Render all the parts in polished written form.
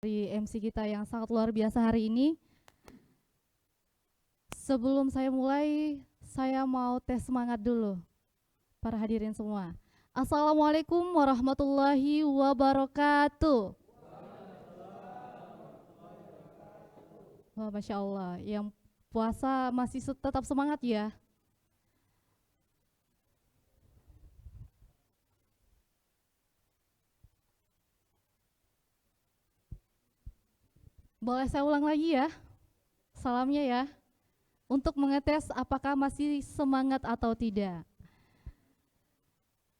Dari MC kita yang sangat luar biasa hari ini. Sebelum saya mulai, saya mau tes semangat dulu para hadirin semua. Assalamualaikum warahmatullahi wabarakatuh. Wah, Masya Allah, yang puasa masih tetap semangat ya. Boleh saya ulang lagi ya, salamnya ya, untuk mengetes apakah masih semangat atau tidak.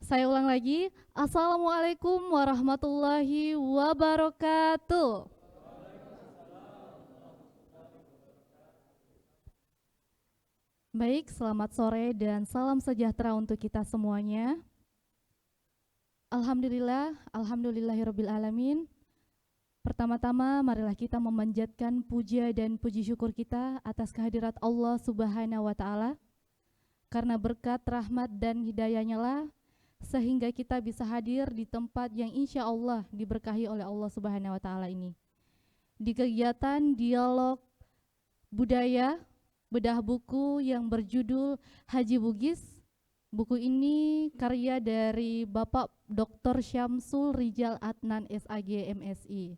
Saya ulang lagi, Assalamualaikum warahmatullahi wabarakatuh. Baik, selamat sore dan salam sejahtera untuk kita semuanya. Alhamdulillahirabbil alamin. Pertama-tama marilah kita memanjatkan puja dan puji syukur kita atas kehadirat Allah Subhanahu wa taala. Karena berkat rahmat dan hidayahnya lah sehingga kita bisa hadir di tempat yang insya Allah diberkahi oleh Allah Subhanahu wa taala ini. Di kegiatan dialog budaya bedah buku yang berjudul Haji Bugis. Buku ini karya dari Bapak Dr. Syamsul Rijal Adnan SAG MSI.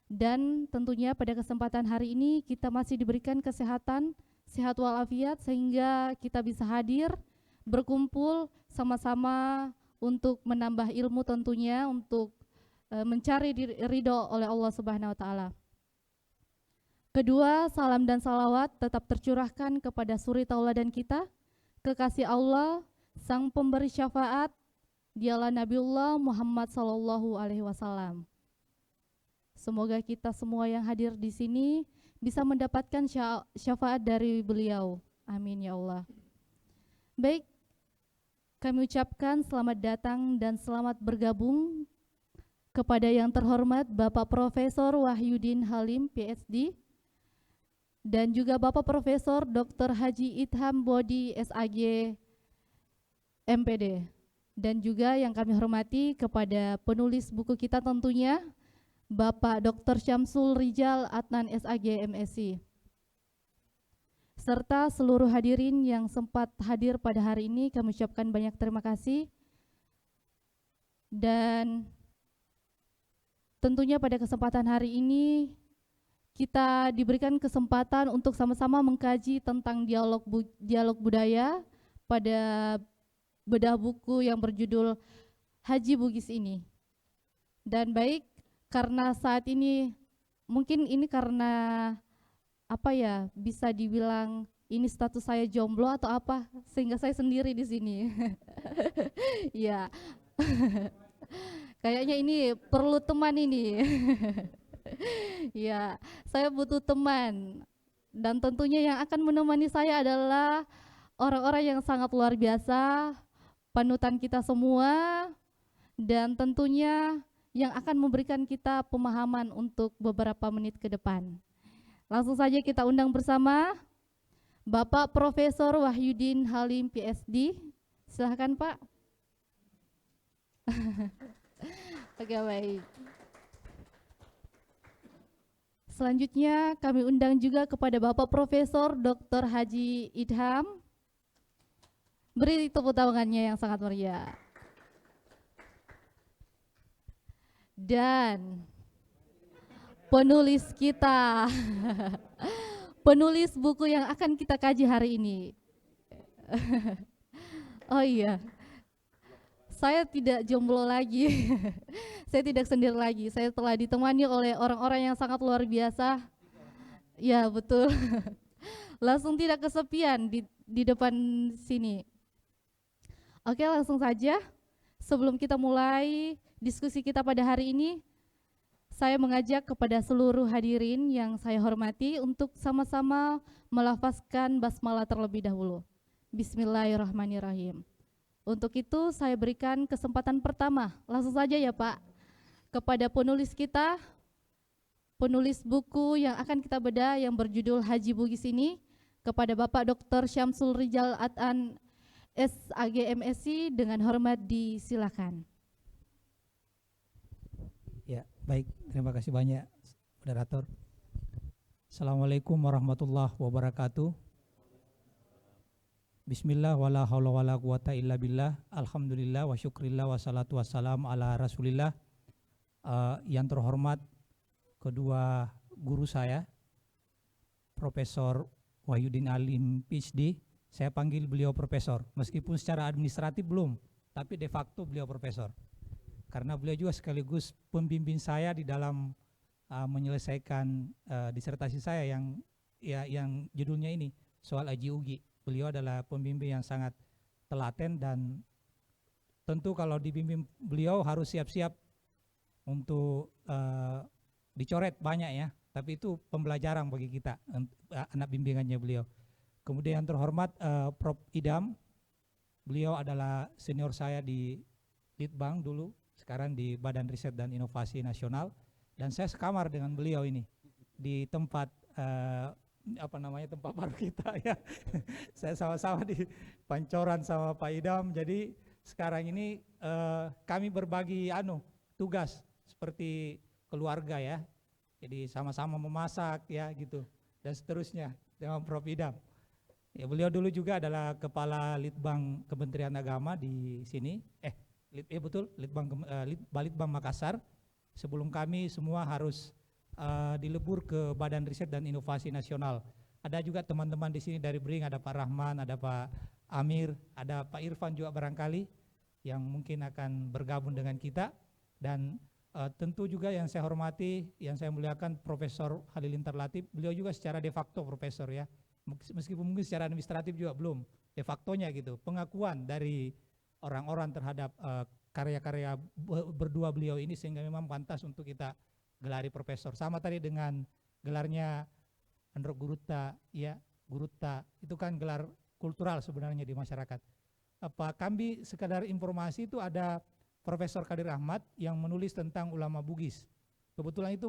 Dan tentunya pada kesempatan hari ini kita masih diberikan kesehatan, sehat walafiat sehingga kita bisa hadir, berkumpul sama-sama untuk menambah ilmu tentunya untuk mencari ridho oleh Allah Subhanahu wa taala. Kedua, salam dan salawat tetap tercurahkan kepada suri tauladan kita, kekasih Allah, sang pemberi syafaat, dialah Nabiullah Muhammad sallallahu alaihi wasallam. Semoga kita semua yang hadir di sini bisa mendapatkan syafaat dari beliau. Amin ya Allah. Baik, kami ucapkan selamat datang dan selamat bergabung kepada yang terhormat Bapak Profesor Wahyudin Halim PhD dan juga Bapak Profesor Dr. Haji Idham Bodi SAG MPD, dan juga yang kami hormati kepada penulis buku kita tentunya Bapak Dr. Syamsul Rijal Adnan SAG MSI, serta seluruh hadirin yang sempat hadir pada hari ini. Kami ucapkan banyak terima kasih. Dan tentunya pada kesempatan hari ini kita diberikan kesempatan untuk sama-sama mengkaji tentang dialog budaya pada bedah buku yang berjudul Haji Bugis ini. Dan baik, karena saat ini mungkin ini karena apa ya, bisa dibilang ini status saya jomblo atau apa, sehingga saya sendiri di sini. Ya, kayaknya ini perlu teman ini. Ya, saya butuh teman. Dan tentunya yang akan menemani saya adalah orang-orang yang sangat luar biasa, panutan kita semua, dan tentunya yang akan memberikan kita pemahaman untuk beberapa menit ke depan. Langsung saja kita undang bersama Bapak Profesor Wahyudin Halim PhD. Silahkan Pak. Oke, baik. Selanjutnya kami undang juga kepada Bapak Profesor Dr. Haji Idham. Beri tepuk tangannya yang sangat meriah. Dan penulis kita, penulis buku yang akan kita kaji hari ini. Oh iya, saya tidak jomblo lagi. Saya tidak sendiri lagi. Saya telah ditemani oleh orang-orang yang sangat luar biasa. Ya, betul. Langsung tidak kesepian di depan sini. Oke, langsung saja. Sebelum kita mulai diskusi kita pada hari ini, saya mengajak kepada seluruh hadirin yang saya hormati untuk sama-sama melafazkan basmalah terlebih dahulu. Bismillahirrahmanirrahim. Untuk itu saya berikan kesempatan pertama, langsung saja ya Pak, kepada penulis kita, penulis buku yang akan kita bedah yang berjudul Haji Bugis ini, kepada Bapak Dr. Syamsul Rijal Adnan SAG MSI, dengan hormat disilakan. Ya, Baik, terima kasih banyak, moderator. Assalamualaikum warahmatullahi wabarakatuh. Bismillah wala haula wala quwata illa billah. Alhamdulillah wa syukrillah wa salatu wassalam ala rasulillah. Yang terhormat kedua guru saya, Profesor Wahyudin Alim PhD. Saya panggil beliau profesor, meskipun secara administratif belum, tapi de facto beliau profesor. Karena beliau juga sekaligus pembimbing saya di dalam menyelesaikan disertasi saya yang judulnya ini, soal Aji Ugi. Beliau adalah pembimbing yang sangat telaten dan tentu kalau dibimbing beliau harus siap-siap untuk dicoret banyak ya, tapi itu pembelajaran bagi kita, anak bimbingannya beliau. Kemudian yang terhormat Prof. Idam, beliau adalah senior saya di Litbang dulu, sekarang di Badan Riset dan Inovasi Nasional, dan saya sekamar dengan beliau ini di tempat tempat baru kita ya. Saya sama-sama di Pancoran sama Pak Idam, jadi sekarang ini kami berbagi tugas seperti keluarga ya, jadi sama-sama memasak ya gitu dan seterusnya dengan Prof. Idam. Ya, beliau dulu juga adalah kepala Litbang Kementerian Agama di sini. Betul, Balitbang Makassar. Sebelum kami semua harus dilebur ke Badan Riset dan Inovasi Nasional. Ada juga teman-teman di sini dari BRIN, ada Pak Rahman, ada Pak Amir, ada Pak Irfan juga barangkali yang mungkin akan bergabung dengan kita. Dan tentu juga yang saya hormati, yang saya muliakan Profesor Halilintar Latif. Beliau juga secara de facto profesor ya, meskipun mungkin secara administratif juga belum, de factonya gitu, pengakuan dari orang-orang terhadap karya-karya berdua beliau ini, sehingga memang pantas untuk kita gelari profesor. Sama tadi dengan gelarnya Andro Guruta, ya Guruta, itu kan gelar kultural sebenarnya di masyarakat. Kami sekadar informasi itu ada Profesor Kadir Ahmad yang menulis tentang ulama Bugis. Kebetulan itu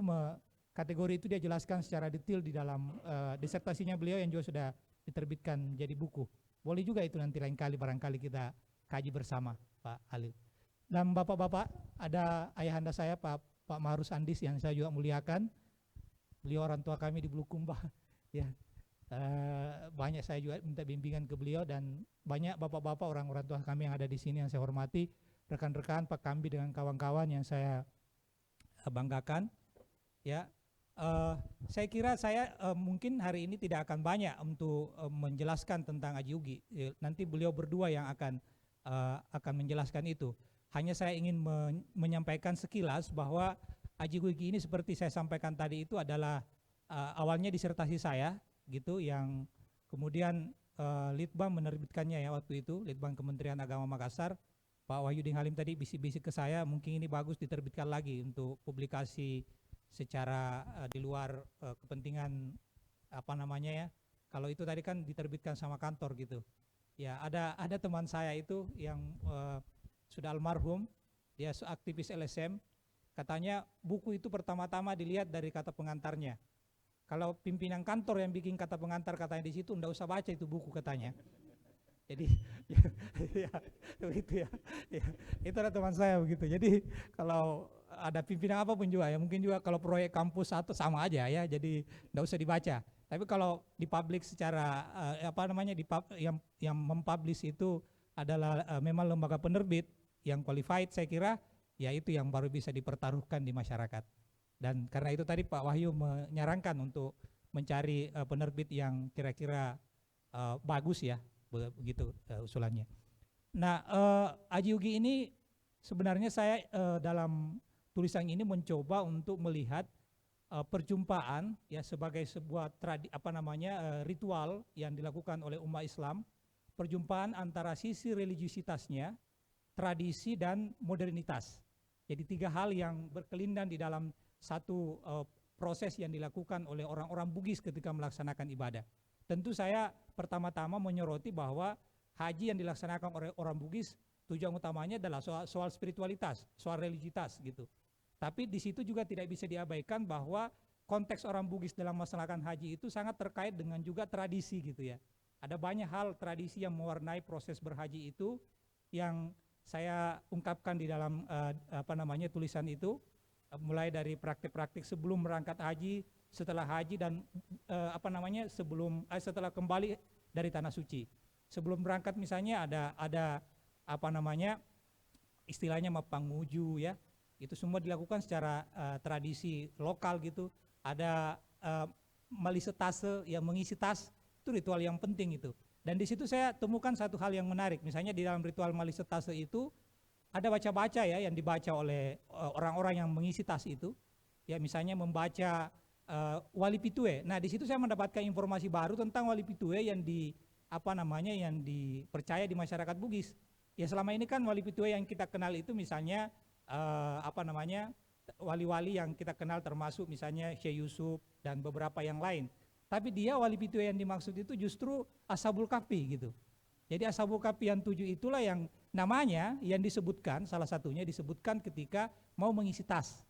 kategori itu dia jelaskan secara detail di dalam disertasinya beliau yang juga sudah diterbitkan jadi buku. Boleh juga itu nanti lain kali barangkali kita kaji bersama Pak Halil. Dan bapak-bapak, ada ayahanda saya Pak Marus Andis yang saya juga muliakan. Beliau orang tua kami di Bulukumba ya. Banyak saya juga minta bimbingan ke beliau, dan banyak bapak-bapak orang-orang tua kami yang ada di sini yang saya hormati, rekan-rekan Pak Kambi dengan kawan-kawan yang saya banggakan ya. Saya kira saya mungkin hari ini tidak akan banyak untuk menjelaskan tentang Aji Ugi. Nanti beliau berdua yang akan menjelaskan itu. Hanya saya ingin menyampaikan sekilas bahwa Aji Ugi ini seperti saya sampaikan tadi itu adalah awalnya disertasi saya gitu, yang kemudian Litbang menerbitkannya ya waktu itu, Litbang Kementerian Agama Makassar. Pak Wahyudin Halim tadi bisik-bisik ke saya, mungkin ini bagus diterbitkan lagi untuk publikasi secara di luar kepentingan ya. Kalau itu tadi kan diterbitkan sama kantor gitu. Ya, ada teman saya itu yang sudah almarhum, dia aktivis LSM, katanya buku itu pertama-tama dilihat dari kata pengantarnya. Kalau pimpinan kantor yang bikin kata pengantar katanya di situ, enggak usah baca itu buku katanya. Jadi ya, begitu ya. Itu ada teman saya begitu. Jadi kalau ada pimpinan apapun juga ya, mungkin juga kalau proyek kampus satu sama aja ya, jadi enggak usah dibaca. Tapi kalau dipublik secara yang mempublish itu adalah memang lembaga penerbit yang qualified, saya kira ya itu yang baru bisa dipertaruhkan di masyarakat. Dan karena itu tadi Pak Wahyu menyarankan untuk mencari penerbit yang kira-kira bagus ya, begitu usulannya. Nah, Aji Ugi ini sebenarnya saya dalam tulisan ini mencoba untuk melihat perjumpaan ya sebagai sebuah ritual yang dilakukan oleh umat Islam, perjumpaan antara sisi religiusitasnya, tradisi dan modernitas. Jadi tiga hal yang berkelindan di dalam satu proses yang dilakukan oleh orang-orang Bugis ketika melaksanakan ibadah. Tentu saya pertama-tama menyoroti bahwa haji yang dilaksanakan oleh orang Bugis tujuan utamanya adalah soal spiritualitas, soal religiusitas gitu. Tapi di situ juga tidak bisa diabaikan bahwa konteks orang Bugis dalam melaksanakan haji itu sangat terkait dengan juga tradisi gitu ya. Ada banyak hal tradisi yang mewarnai proses berhaji itu yang saya ungkapkan di dalam tulisan itu. mulai dari praktik-praktik sebelum berangkat haji, setelah haji dan setelah kembali dari tanah suci. Sebelum berangkat misalnya ada istilahnya mapanguju ya. Itu semua dilakukan secara tradisi lokal gitu. Ada malisetase yang mengisi tas, itu ritual yang penting itu. Dan di situ saya temukan satu hal yang menarik. Misalnya di dalam ritual malisetase itu ada baca-baca ya yang dibaca oleh orang-orang yang mengisi tas itu. Ya misalnya membaca Wali Pitue. Nah di situ saya mendapatkan informasi baru tentang Wali Pitue yang dipercaya di masyarakat Bugis. Ya selama ini kan Wali Pitue yang kita kenal itu misalnya wali-wali yang kita kenal termasuk misalnya Syekh Yusuf dan beberapa yang lain. Tapi dia Wali Pitue yang dimaksud itu justru Ashabul Kahfi gitu. Jadi Ashabul Kahfi yang 7 itulah yang namanya yang disebutkan, salah satunya disebutkan ketika mau mengisi tas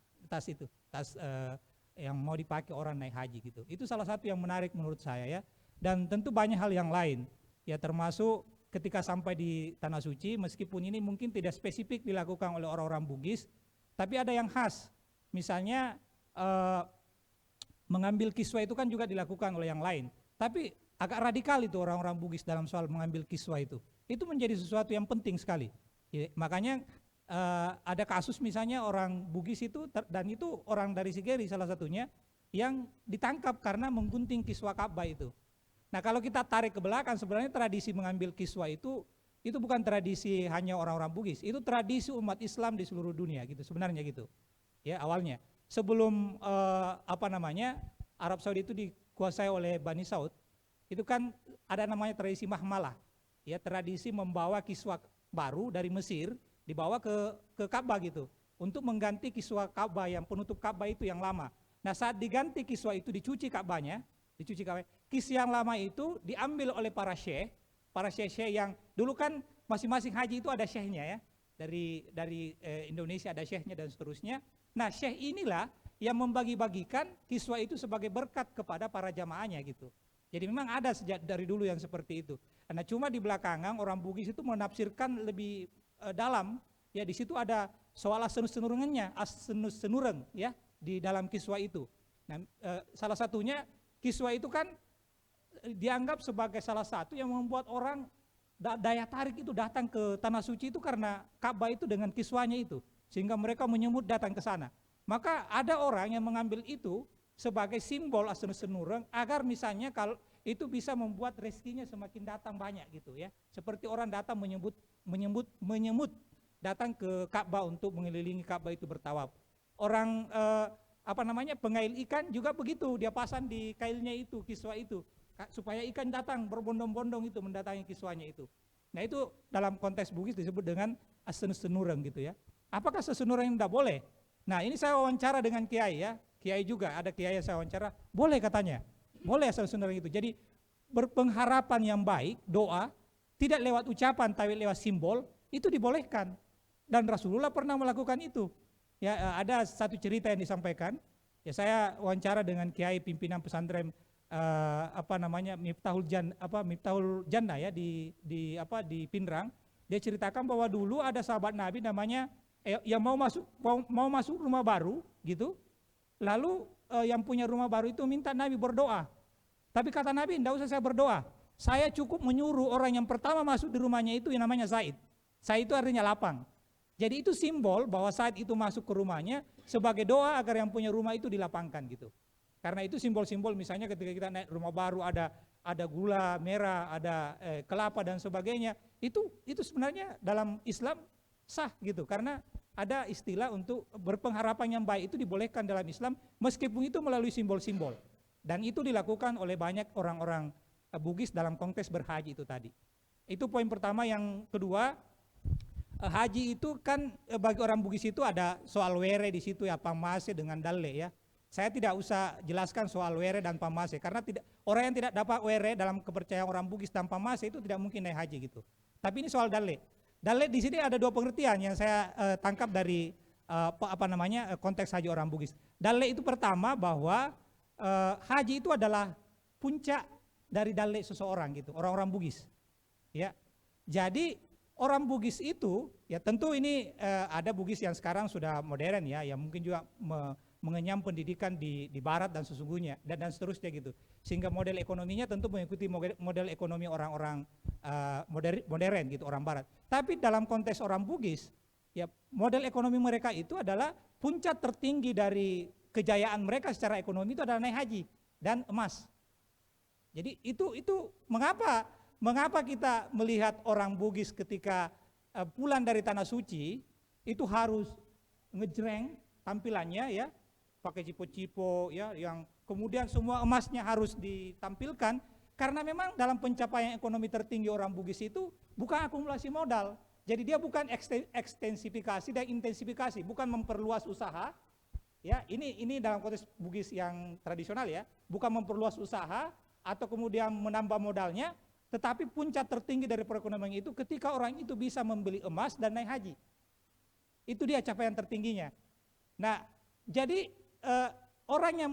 yang mau dipakai orang naik haji gitu. Itu salah satu yang menarik menurut saya ya. Dan tentu banyak hal yang lain ya, termasuk ketika sampai di Tanah Suci, meskipun ini mungkin tidak spesifik dilakukan oleh orang-orang Bugis, tapi ada yang khas. Misalnya mengambil kiswa itu kan juga dilakukan oleh yang lain. Tapi agak radikal itu orang-orang Bugis dalam soal mengambil kiswa itu. Itu menjadi sesuatu yang penting sekali. Ya, makanya ada kasus misalnya orang Bugis itu, dan itu orang dari Sigeri salah satunya, yang ditangkap karena menggunting kiswa Ka'bah itu. Nah kalau kita tarik ke belakang, sebenarnya tradisi mengambil kiswa itu bukan tradisi hanya orang-orang Bugis, itu tradisi umat Islam di seluruh dunia gitu sebenarnya gitu. Ya awalnya sebelum Arab Saudi itu dikuasai oleh Bani Saud, itu kan ada namanya tradisi mahmalah, ya tradisi membawa kiswa baru dari Mesir dibawa ke Ka'bah gitu untuk mengganti kiswa Ka'bah yang penutup Ka'bah itu yang lama. Nah saat diganti kiswa itu dicuci Ka'bahnya, kisah yang lama itu diambil oleh para syekh yang dulu kan masing-masing haji itu ada syekhnya ya, dari Indonesia ada syekhnya dan seterusnya. Nah syekh inilah yang membagi-bagikan kiswa itu sebagai berkat kepada para jamaahnya gitu. Jadi memang ada sejak dari dulu yang seperti itu. Nah cuma di belakangan orang Bugis itu menafsirkan lebih dalam ya, di situ ada soal senureng ya di dalam kiswa itu. Nah salah satunya kiswa itu kan dianggap sebagai salah satu yang membuat orang daya tarik itu datang ke Tanah Suci itu karena Ka'bah itu dengan kiswanya itu, sehingga mereka menyemut datang ke sana. Maka ada orang yang mengambil itu sebagai simbol senureng agar misalnya kalau itu bisa membuat rezekinya semakin datang banyak gitu ya. Seperti orang datang menyemut datang ke Ka'bah untuk mengelilingi Ka'bah itu bertawaf. Orang pengail ikan juga begitu, dia pasang di kailnya itu kiswa itu supaya ikan datang berbondong-bondong itu mendatangi kiswanya itu. Nah itu dalam konteks Bugis disebut dengan senureng gitu ya. Apakah senureng tidak boleh? Nah ini saya wawancara dengan kiai ya, kiai juga ada kiai yang saya wawancara, boleh katanya, boleh senureng itu. Jadi berpengharapan yang baik, doa tidak lewat ucapan tapi lewat simbol itu dibolehkan, dan Rasulullah pernah melakukan itu. Ya ada satu cerita yang disampaikan. Ya saya wawancara dengan kiai pimpinan pesantren Miftahul Jannah ya di Pindrang. Dia ceritakan bahwa dulu ada sahabat Nabi namanya yang mau masuk rumah baru gitu. Lalu yang punya rumah baru itu minta Nabi berdoa. Tapi kata Nabi, enggak usah saya berdoa. Saya cukup menyuruh orang yang pertama masuk di rumahnya itu yang namanya Zaid. Zaid itu artinya lapang. Jadi itu simbol bahwa saat itu masuk ke rumahnya sebagai doa agar yang punya rumah itu dilapangkan gitu. Karena itu simbol-simbol, misalnya ketika kita naik rumah baru ada gula merah, ada kelapa dan sebagainya. Itu sebenarnya dalam Islam sah gitu, karena ada istilah untuk berpengharapan yang baik itu dibolehkan dalam Islam meskipun itu melalui simbol-simbol. Dan itu dilakukan oleh banyak orang-orang Bugis dalam konteks berhaji itu tadi. Itu poin pertama. Yang kedua, haji itu kan bagi orang Bugis itu ada soal were di situ ya, pamase dengan dalle ya. Saya tidak usah jelaskan soal were dan pamase karena orang yang tidak dapat were dalam kepercayaan orang Bugis dan pamase itu tidak mungkin naik haji gitu. Tapi ini soal dalle. Dalle di sini ada dua pengertian yang saya tangkap dari konteks haji orang Bugis. Dalle itu pertama bahwa haji itu adalah puncak dari dalle seseorang gitu, orang-orang Bugis. Ya. Jadi orang Bugis itu, ya tentu ini ada Bugis yang sekarang sudah modern ya, yang mungkin juga mengenyam pendidikan di Barat dan sesungguhnya dan seterusnya gitu. Sehingga model ekonominya tentu mengikuti model ekonomi orang-orang modern gitu, orang Barat. Tapi dalam konteks orang Bugis, ya model ekonomi mereka itu adalah puncak tertinggi dari kejayaan mereka secara ekonomi itu adalah naik haji dan emas. Jadi itu mengapa kita melihat orang Bugis ketika pulang dari tanah suci itu harus ngejreng tampilannya ya, pakai cipo-cipo ya, yang kemudian semua emasnya harus ditampilkan, karena memang dalam pencapaian ekonomi tertinggi orang Bugis itu bukan akumulasi modal. Jadi dia bukan ekstensifikasi dan intensifikasi, bukan memperluas usaha. Ya, ini dalam konteks Bugis yang tradisional ya, bukan memperluas usaha atau kemudian menambah modalnya, tetapi puncak tertinggi dari perekonomian itu ketika orang itu bisa membeli emas dan naik haji. Itu dia capaian tertingginya. Nah, jadi orang yang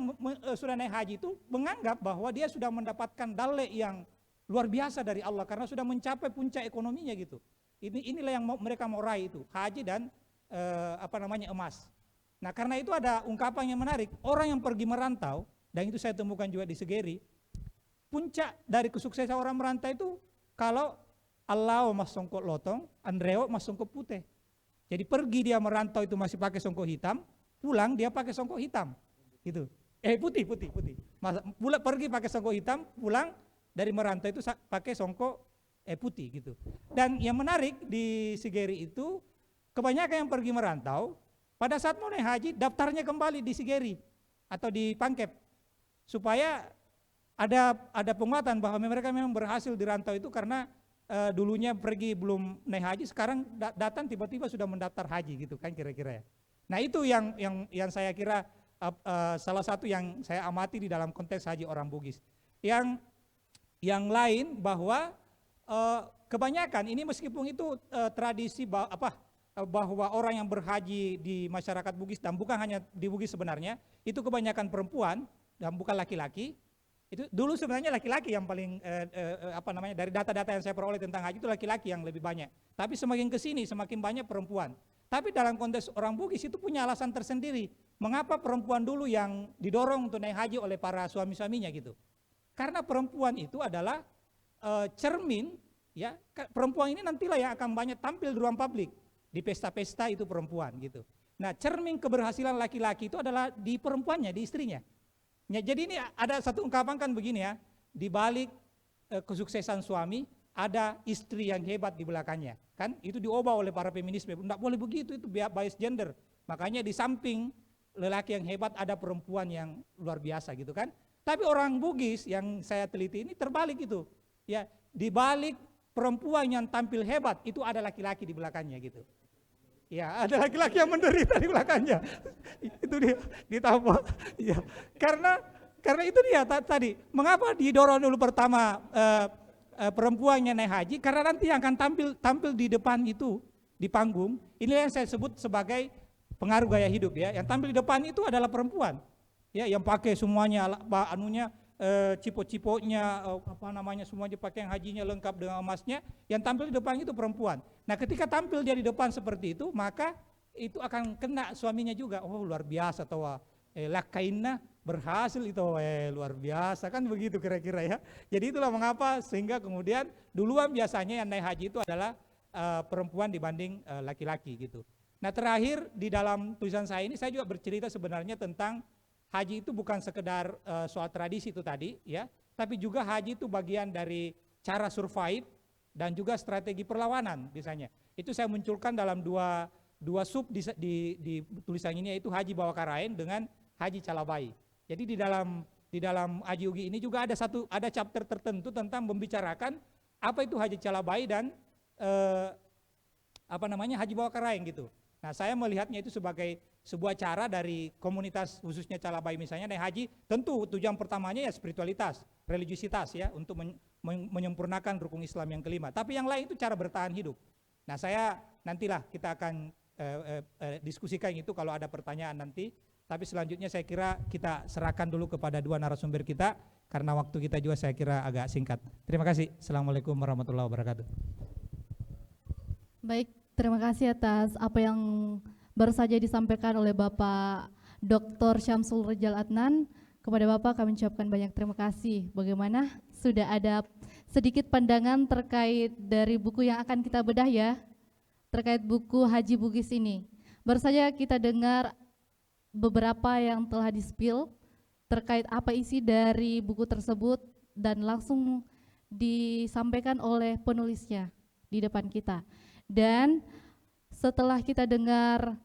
sudah naik haji itu menganggap bahwa dia sudah mendapatkan dalek yang luar biasa dari Allah karena sudah mencapai puncak ekonominya gitu. Inilah yang mereka mau raih itu, haji dan emas. Nah, karena itu ada ungkapan yang menarik, orang yang pergi merantau, dan itu saya temukan juga di Segeri, puncak dari kesuksesan orang merantau itu kalau Allah mas songkok lotong, Andreo mas songkok putih. Jadi pergi dia merantau itu masih pakai songkok hitam, pulang dia pakai songkok hitam, gitu. Putih. Pergi pakai songkok hitam, pulang dari merantau itu pakai songkok putih, gitu. Dan yang menarik di Sigeri itu kebanyakan yang pergi merantau pada saat mau naik haji daftarnya kembali di Sigeri atau di Pangkep supaya ada penguatan bahwa mereka memang berhasil di rantau itu karena dulunya pergi belum naik haji, sekarang datang tiba-tiba sudah mendaftar haji gitu kan kira-kira ya. Nah itu yang saya kira salah satu yang saya amati di dalam konteks haji orang Bugis. Yang lain bahwa kebanyakan ini meskipun itu tradisi bahwa orang yang berhaji di masyarakat Bugis dan bukan hanya di Bugis sebenarnya, itu kebanyakan perempuan dan bukan laki-laki. Itu dulu sebenarnya laki-laki yang paling dari data-data yang saya peroleh tentang haji itu laki-laki yang lebih banyak. Tapi semakin ke sini semakin banyak perempuan. Tapi dalam konteks orang Bugis itu punya alasan tersendiri. Mengapa perempuan dulu yang didorong untuk naik haji oleh para suami-suaminya gitu? Karena perempuan itu adalah cermin, ya. Perempuan ini nantilah yang akan banyak tampil di ruang publik, di pesta-pesta itu perempuan gitu. Nah, cermin keberhasilan laki-laki itu adalah di perempuannya, di istrinya. Ya, jadi ini ada satu ungkapan kan begini ya, di balik kesuksesan suami ada istri yang hebat di belakangnya, kan? Itu diubah oleh para feminisme, enggak boleh begitu, itu bias gender. Makanya di samping lelaki yang hebat ada perempuan yang luar biasa gitu kan. Tapi orang Bugis yang saya teliti ini terbalik itu. Ya, di balik perempuan yang tampil hebat itu ada laki-laki di belakangnya gitu. Ya, ada laki-laki yang menderita di belakangnya. Itu dia ditambah. Ya, karena itu dia tadi. Mengapa didorong dulu pertama perempuannya naik haji? Karena nanti yang akan tampil di depan itu di panggung. Ini yang saya sebut sebagai pengaruh gaya hidup ya. Yang tampil di depan itu adalah perempuan. Ya, yang pakai semuanya cipo-ciponya semuanya pakai yang hajinya lengkap dengan emasnya, yang tampil di depan itu perempuan. Nah, ketika tampil dia di depan seperti itu, maka itu akan kena suaminya juga. Oh, luar biasa toh. Lakaina berhasil itu, luar biasa kan begitu kira-kira ya. Jadi itulah mengapa sehingga kemudian duluan biasanya yang naik haji itu adalah perempuan dibanding laki-laki gitu. Nah, terakhir di dalam tulisan saya ini saya juga bercerita sebenarnya tentang haji itu bukan sekedar soal tradisi itu tadi ya, tapi juga haji itu bagian dari cara survive dan juga strategi perlawanan misalnya. Itu saya munculkan dalam dua sub di tulisan ini, yaitu haji bawah karain dengan haji calabai. Jadi di dalam Haji Ugi ini juga ada chapter tertentu tentang membicarakan apa itu haji calabai dan haji bawah karain gitu. Nah, saya melihatnya itu sebagai sebuah cara dari komunitas khususnya calabai misalnya naik haji, tentu tujuan pertamanya ya spiritualitas, religiusitas ya, untuk menyempurnakan rukun Islam yang kelima. Tapi yang lain itu cara bertahan hidup. Nah, saya nantilah kita akan diskusikan itu kalau ada pertanyaan nanti. Tapi selanjutnya saya kira kita serahkan dulu kepada dua narasumber kita karena waktu kita juga saya kira agak singkat. Terima kasih. Assalamualaikum warahmatullahi wabarakatuh. Baik, terima kasih atas apa yang baru saja disampaikan oleh Bapak Dr. Syamsul Rijal Adnan. Kepada Bapak kami ucapkan banyak terima kasih. Bagaimana sudah ada sedikit pandangan terkait dari buku yang akan kita bedah ya, terkait buku Haji Bugis ini. Baru saja kita dengar beberapa yang telah di-spill terkait apa isi dari buku tersebut dan langsung disampaikan oleh penulisnya di depan kita. Dan setelah kita dengar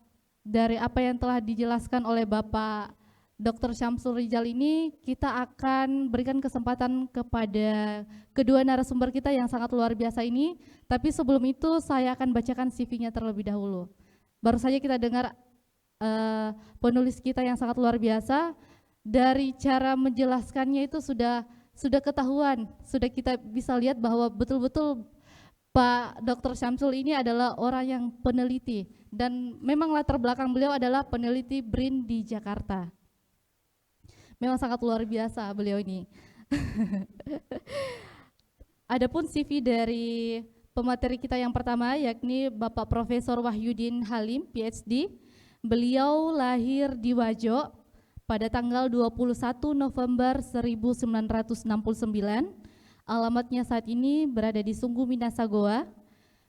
dari apa yang telah dijelaskan oleh Bapak Dr. Syamsul Rijal ini, kita akan berikan kesempatan kepada kedua narasumber kita yang sangat luar biasa ini. Tapi sebelum itu saya akan bacakan CV-nya terlebih dahulu. Baru saja kita dengar penulis kita yang sangat luar biasa. Dari cara menjelaskannya itu sudah ketahuan, sudah kita bisa lihat bahwa betul-betul Pak Dr. Syamsul ini adalah orang yang peneliti, dan memang latar belakang beliau adalah peneliti BRIN di Jakarta. Memang sangat luar biasa beliau ini. Adapun CV dari pemateri kita yang pertama yakni Bapak Profesor Wahyudin Halim, PhD. Beliau lahir di Wajo pada tanggal 21 November 1969. Alamatnya saat ini berada di Sungguh Minasa Goa.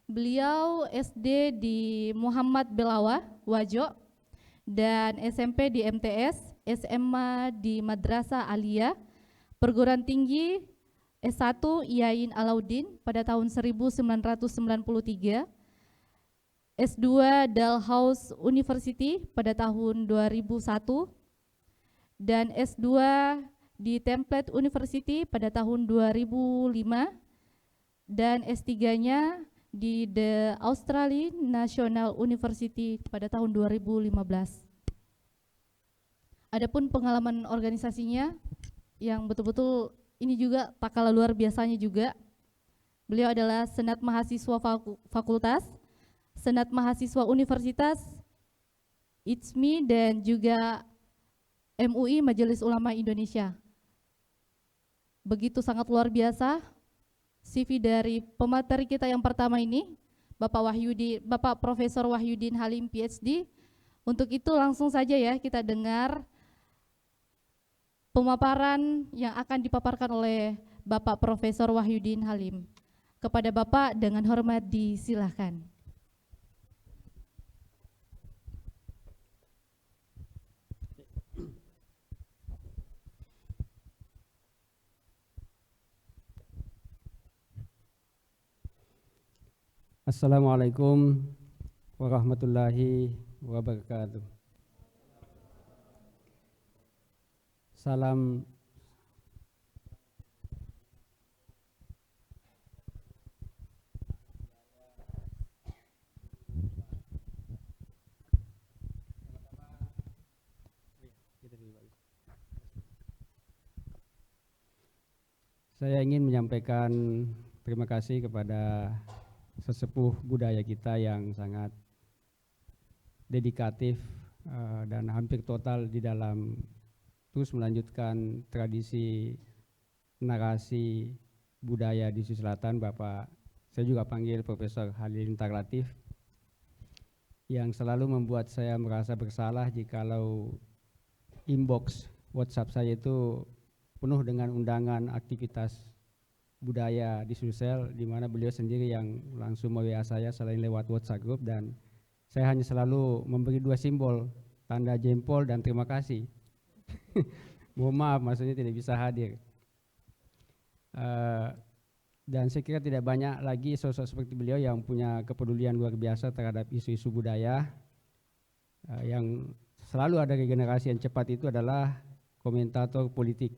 Beliau SD di Muhammad Belawa, Wajo, dan SMP di MTS, SMA di Madrasah Aliyah, perguruan tinggi S1 Iain Alauddin pada tahun 1993, S2 Dalhouse University pada tahun 2001, dan S2 di Template University pada tahun 2005, dan S3-nya di The Australian National University pada tahun 2015. Adapun pengalaman organisasinya yang betul-betul ini juga tak kalah luar biasanya juga. Beliau adalah Senat Mahasiswa Fakultas, Senat Mahasiswa Universitas, ITSMI, dan juga MUI Majelis Ulama Indonesia. Begitu sangat luar biasa CV dari pemateri kita yang pertama ini, Bapak Profesor Wahyudin Halim, PhD. Untuk itu langsung saja ya kita dengar pemaparan yang akan dipaparkan oleh Bapak Profesor Wahyudin Halim. Kepada Bapak dengan hormat disilahkan. Assalamualaikum warahmatullahi wabarakatuh. Salam Saya ingin menyampaikan terima kasih kepada sesepuh budaya kita yang sangat dedikatif dan hampir total di dalam terus melanjutkan tradisi narasi budaya di Sulawesi Selatan, Bapak, saya juga panggil Profesor Halilintar Latif, yang selalu membuat saya merasa bersalah jikalau inbox WhatsApp saya itu penuh dengan undangan aktivitas budaya di Sulsel, di mana beliau sendiri yang langsung me-WA saya selain lewat WhatsApp group, dan saya hanya selalu memberi dua simbol, tanda jempol dan terima kasih. Mohon maaf, maksudnya tidak bisa hadir. Dan saya kira tidak banyak lagi sosok seperti beliau yang punya kepedulian luar biasa terhadap isu-isu budaya. Yang selalu ada regenerasi yang cepat itu adalah komentator politik.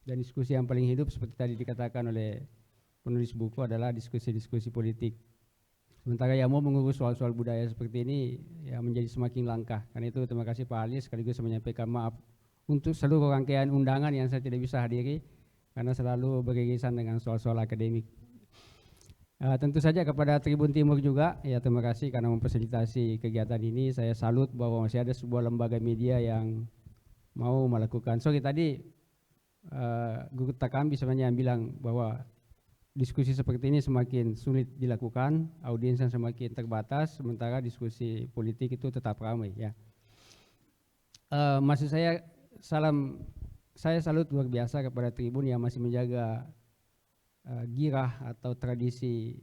Dan diskusi yang paling hidup seperti tadi dikatakan oleh penulis buku adalah diskusi-diskusi politik. Sementara yang mau mengurus soal-soal budaya seperti ini ya menjadi semakin langka. Karena itu terima kasih Pak Ali, sekaligus saya menyampaikan maaf untuk seluruh rangkaian undangan yang saya tidak bisa hadiri karena selalu beririsan dengan soal-soal akademik. Tentu saja kepada Tribun Timur juga, ya terima kasih karena memfasilitasi kegiatan ini. Saya salut bahwa masih ada sebuah lembaga media yang mau melakukan. Sorry tadi Guru Takambi sebenarnya yang bilang bahwa diskusi seperti ini semakin sulit dilakukan, audiensnya semakin terbatas, sementara diskusi politik itu tetap ramai ya. Maksud saya saya salut luar biasa kepada Tribun yang masih menjaga girah atau tradisi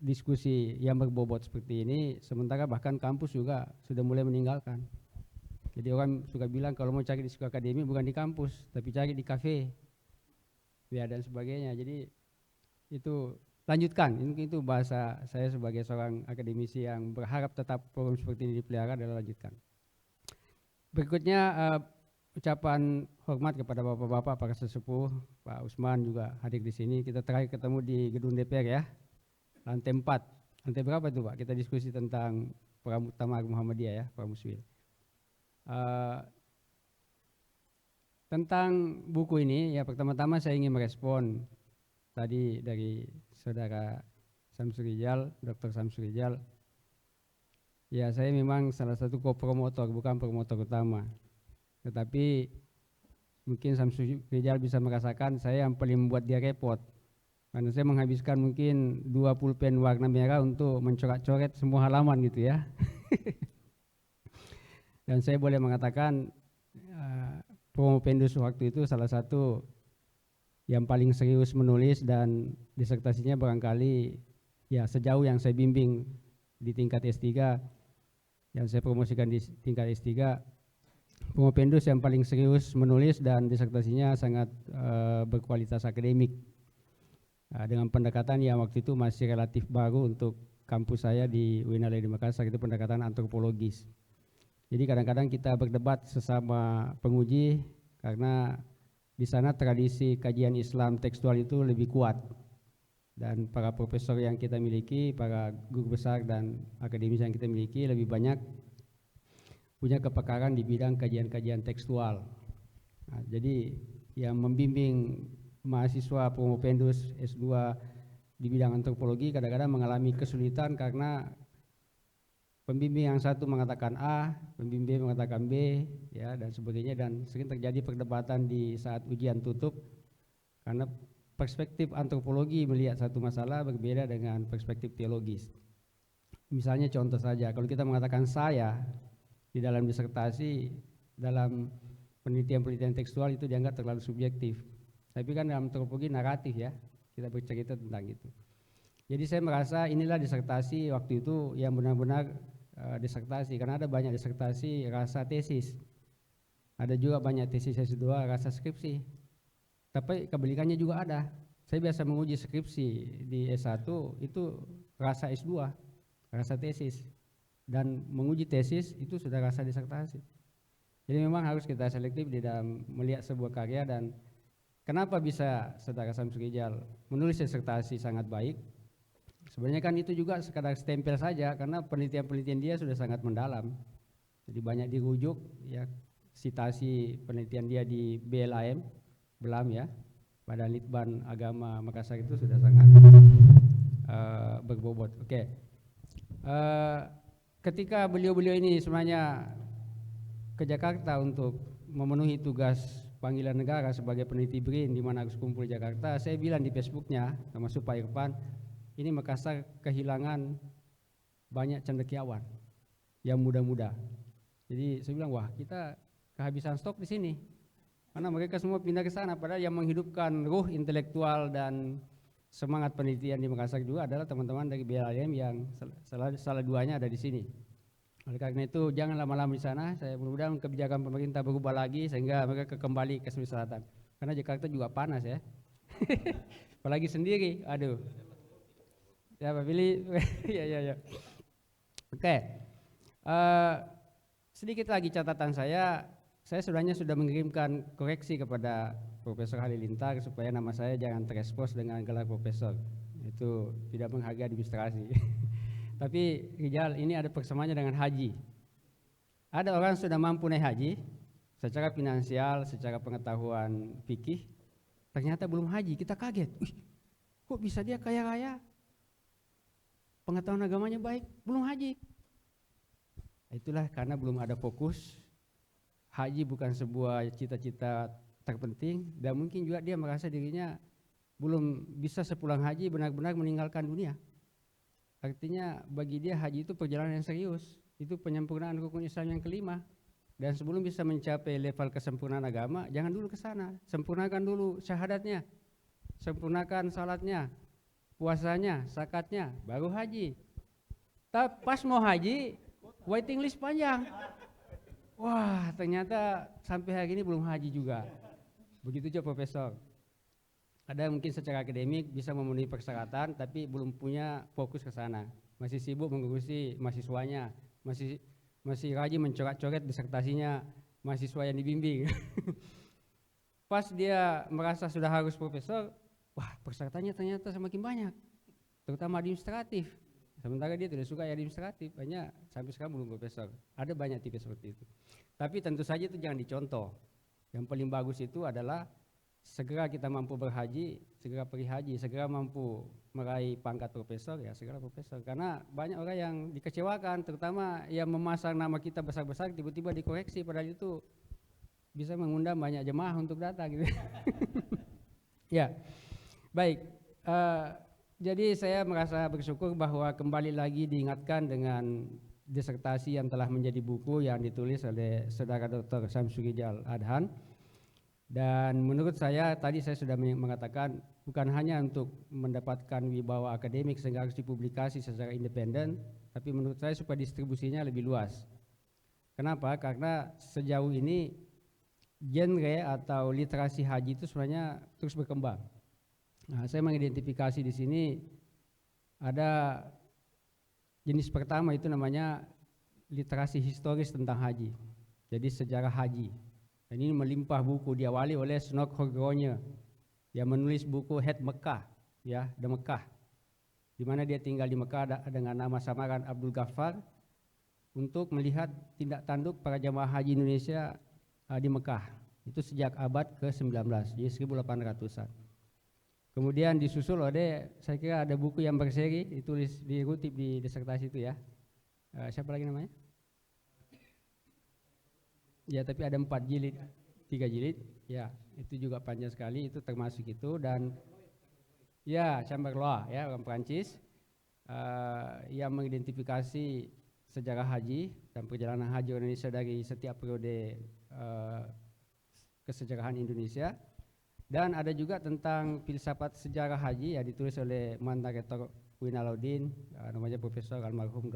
diskusi yang berbobot seperti ini, sementara bahkan kampus juga sudah mulai meninggalkan. Jadi orang suka bilang kalau mau cari diskusi akademik bukan di kampus, tapi cari di kafe ya dan sebagainya. Jadi itu lanjutkan, itu bahasa saya sebagai seorang akademisi yang berharap tetap forum seperti ini dipelihara adalah lanjutkan. Berikutnya ucapan hormat kepada bapak-bapak para sesepuh, Pak Usman juga hadir di sini. Kita terakhir ketemu di gedung DPR ya, lantai 4. Lantai berapa itu Pak? Kita diskusi tentang Pramuktamar Muhammadiyah ya, Pak Muswil. Tentang buku ini ya, pertama-tama saya ingin merespon tadi dari saudara Samsur Rijal, Dr. Samsur Rijal. Ya, saya memang salah satu co-promotor, bukan promotor utama. Tetapi mungkin Samsur Rijal bisa merasakan saya yang paling membuat dia repot. Karena saya menghabiskan mungkin 2 pulpen warna merah untuk mencoret-coret semua halaman gitu ya. Dan saya boleh mengatakan Promopendus waktu itu salah satu yang paling serius menulis, dan disertasinya barangkali ya sejauh yang saya bimbing di tingkat S3, yang saya promosikan di tingkat S3, Promopendus yang paling serius menulis dan disertasinya sangat berkualitas akademik. Dengan pendekatan yang waktu itu masih relatif baru untuk kampus saya di UIN di Makassar, itu pendekatan antropologis. Jadi kadang-kadang kita berdebat sesama penguji karena di sana tradisi kajian Islam tekstual itu lebih kuat, dan para profesor yang kita miliki, para guru besar dan akademis yang kita miliki lebih banyak punya kepakaran di bidang kajian-kajian tekstual. Jadi yang membimbing mahasiswa Promopendus S2 di bidang antropologi kadang-kadang mengalami kesulitan karena pembimbing yang satu mengatakan A, pembimbing mengatakan B, ya dan sebagainya, dan sering terjadi perdebatan di saat ujian tutup karena perspektif antropologi melihat satu masalah berbeda dengan perspektif teologis. Misalnya contoh saja, kalau kita mengatakan saya di dalam disertasi, dalam penelitian-penelitian tekstual itu dianggap terlalu subjektif. Tapi kan dalam antropologi naratif ya, kita bercerita tentang itu. Jadi saya merasa inilah disertasi waktu itu yang benar-benar disertasi, karena ada banyak disertasi rasa tesis, ada juga banyak tesis S2 rasa skripsi, tapi kebalikannya juga ada. Saya biasa menguji skripsi di S1 itu rasa S2, rasa tesis, dan menguji tesis itu sudah rasa disertasi. Jadi memang harus kita selektif di dalam melihat sebuah karya. Dan kenapa bisa saudara Samsur Rijal menulis disertasi sangat baik? Sebenarnya kan itu juga sekadar stempel saja, karena penelitian-penelitian dia sudah sangat mendalam. Jadi banyak dirujuk ya, sitasi penelitian dia di BLAM, Belam ya, pada Litban Agama Makassar itu sudah sangat berbobot. Oke. Ketika beliau-beliau ini sebenarnya ke Jakarta untuk memenuhi tugas panggilan negara sebagai peneliti BRIN di mana harus kumpul di Jakarta, saya bilang di Facebooknya, termasuk Pak Irfan, ini Makassar kehilangan banyak cendekiawan yang muda-muda. Jadi saya bilang, wah kita kehabisan stok di sini, karena mereka semua pindah ke sana. Padahal yang menghidupkan ruh intelektual dan semangat penelitian di Makassar juga adalah teman-teman dari BLM yang salah duanya ada di sini. Oleh karena itu jangan lama-lama di sana. Saya mudah-mudahan kebijakan pemerintah berubah lagi sehingga mereka kembali ke Sulawesi Selatan. Karena Jakarta juga panas ya. Apalagi sendiri, aduh. Ya Pak Billy, ya. Oke. Sedikit lagi catatan saya sebenarnya sudah mengirimkan koreksi kepada Profesor Halilintar supaya nama saya jangan terekspos dengan gelar profesor. Itu tidak menghargai administrasi. Tapi Rijal, ini ada persamaannya dengan haji. Ada orang sudah mampu naik haji secara finansial, secara pengetahuan fikih, ternyata belum haji. Kita kaget. Kok bisa dia kaya raya? Pengetahuan agamanya baik, belum haji. Itulah karena belum ada fokus. Haji bukan sebuah cita-cita terpenting, dan mungkin juga dia merasa dirinya belum bisa sepulang haji benar-benar meninggalkan dunia. Artinya bagi dia haji itu perjalanan yang serius, itu penyempurnaan rukun Islam yang kelima. Dan sebelum bisa mencapai level kesempurnaan agama, jangan dulu ke sana. Sempurnakan dulu syahadatnya, sempurnakan salatnya, puasanya, zakatnya, baru haji. Tapi pas mau haji, waiting list panjang. Wah, ternyata sampai hari ini belum haji juga. Begitu juga profesor. Ada mungkin secara akademik bisa memenuhi persyaratan, tapi belum punya fokus ke sana. Masih sibuk mengurusi mahasiswanya, masih rajin mencoret-coret disertasinya mahasiswa yang dibimbing. Pas dia merasa sudah harus profesor, wah persyaratannya ternyata semakin banyak, terutama administratif. Sementara dia tidak suka administratif, hanya sampai sekarang belum profesor. Ada banyak tipe seperti itu. Tapi tentu saja itu jangan dicontoh. Yang paling bagus itu adalah segera kita mampu berhaji, segera pergi haji, segera mampu meraih pangkat profesor, ya segera profesor. Karena banyak orang yang dikecewakan, terutama yang memasang nama kita besar-besar, tiba-tiba dikoreksi, padahal itu bisa mengundang banyak jemaah untuk datang gitu. Ya, baik. Jadi saya merasa bersyukur bahwa kembali lagi diingatkan dengan disertasi yang telah menjadi buku yang ditulis oleh Saudara Dr. Syamsul Rijal Adhan. Dan menurut saya tadi saya sudah mengatakan bukan hanya untuk mendapatkan wibawa akademik sehingga harus dipublikasi secara independen, tapi menurut saya supaya distribusinya lebih luas. Kenapa? Karena sejauh ini genre atau literasi haji itu sebenarnya terus berkembang. Nah, saya mengidentifikasi di sini ada jenis pertama itu namanya literasi historis tentang haji. Jadi sejarah haji. Dan ini melimpah buku, diawali oleh Snok Horgonye yang menulis buku Head Mekah, ya, The Mekah, di mana dia tinggal di Mekah dengan nama samaran Abdul Ghaffar untuk melihat tindak tanduk para jamaah haji Indonesia di Mekah. Itu sejak abad ke-19, jadi 1800-an. Kemudian disusul oleh, saya kira ada buku yang berseri, ditulis dikutip di disertasi itu ya. Siapa lagi namanya? Ya, tapi ada 4 jilid, 3 jilid. Ya, itu juga panjang sekali, itu termasuk itu. Dan ya, Chamberlain ya, orang Prancis yang mengidentifikasi sejarah haji dan perjalanan haji Indonesia dari setiap periode kesejarahan Indonesia. Dan ada juga tentang filsafat sejarah haji yang ditulis oleh mantan rektor UIN Alauddin, namanya Profesor almarhum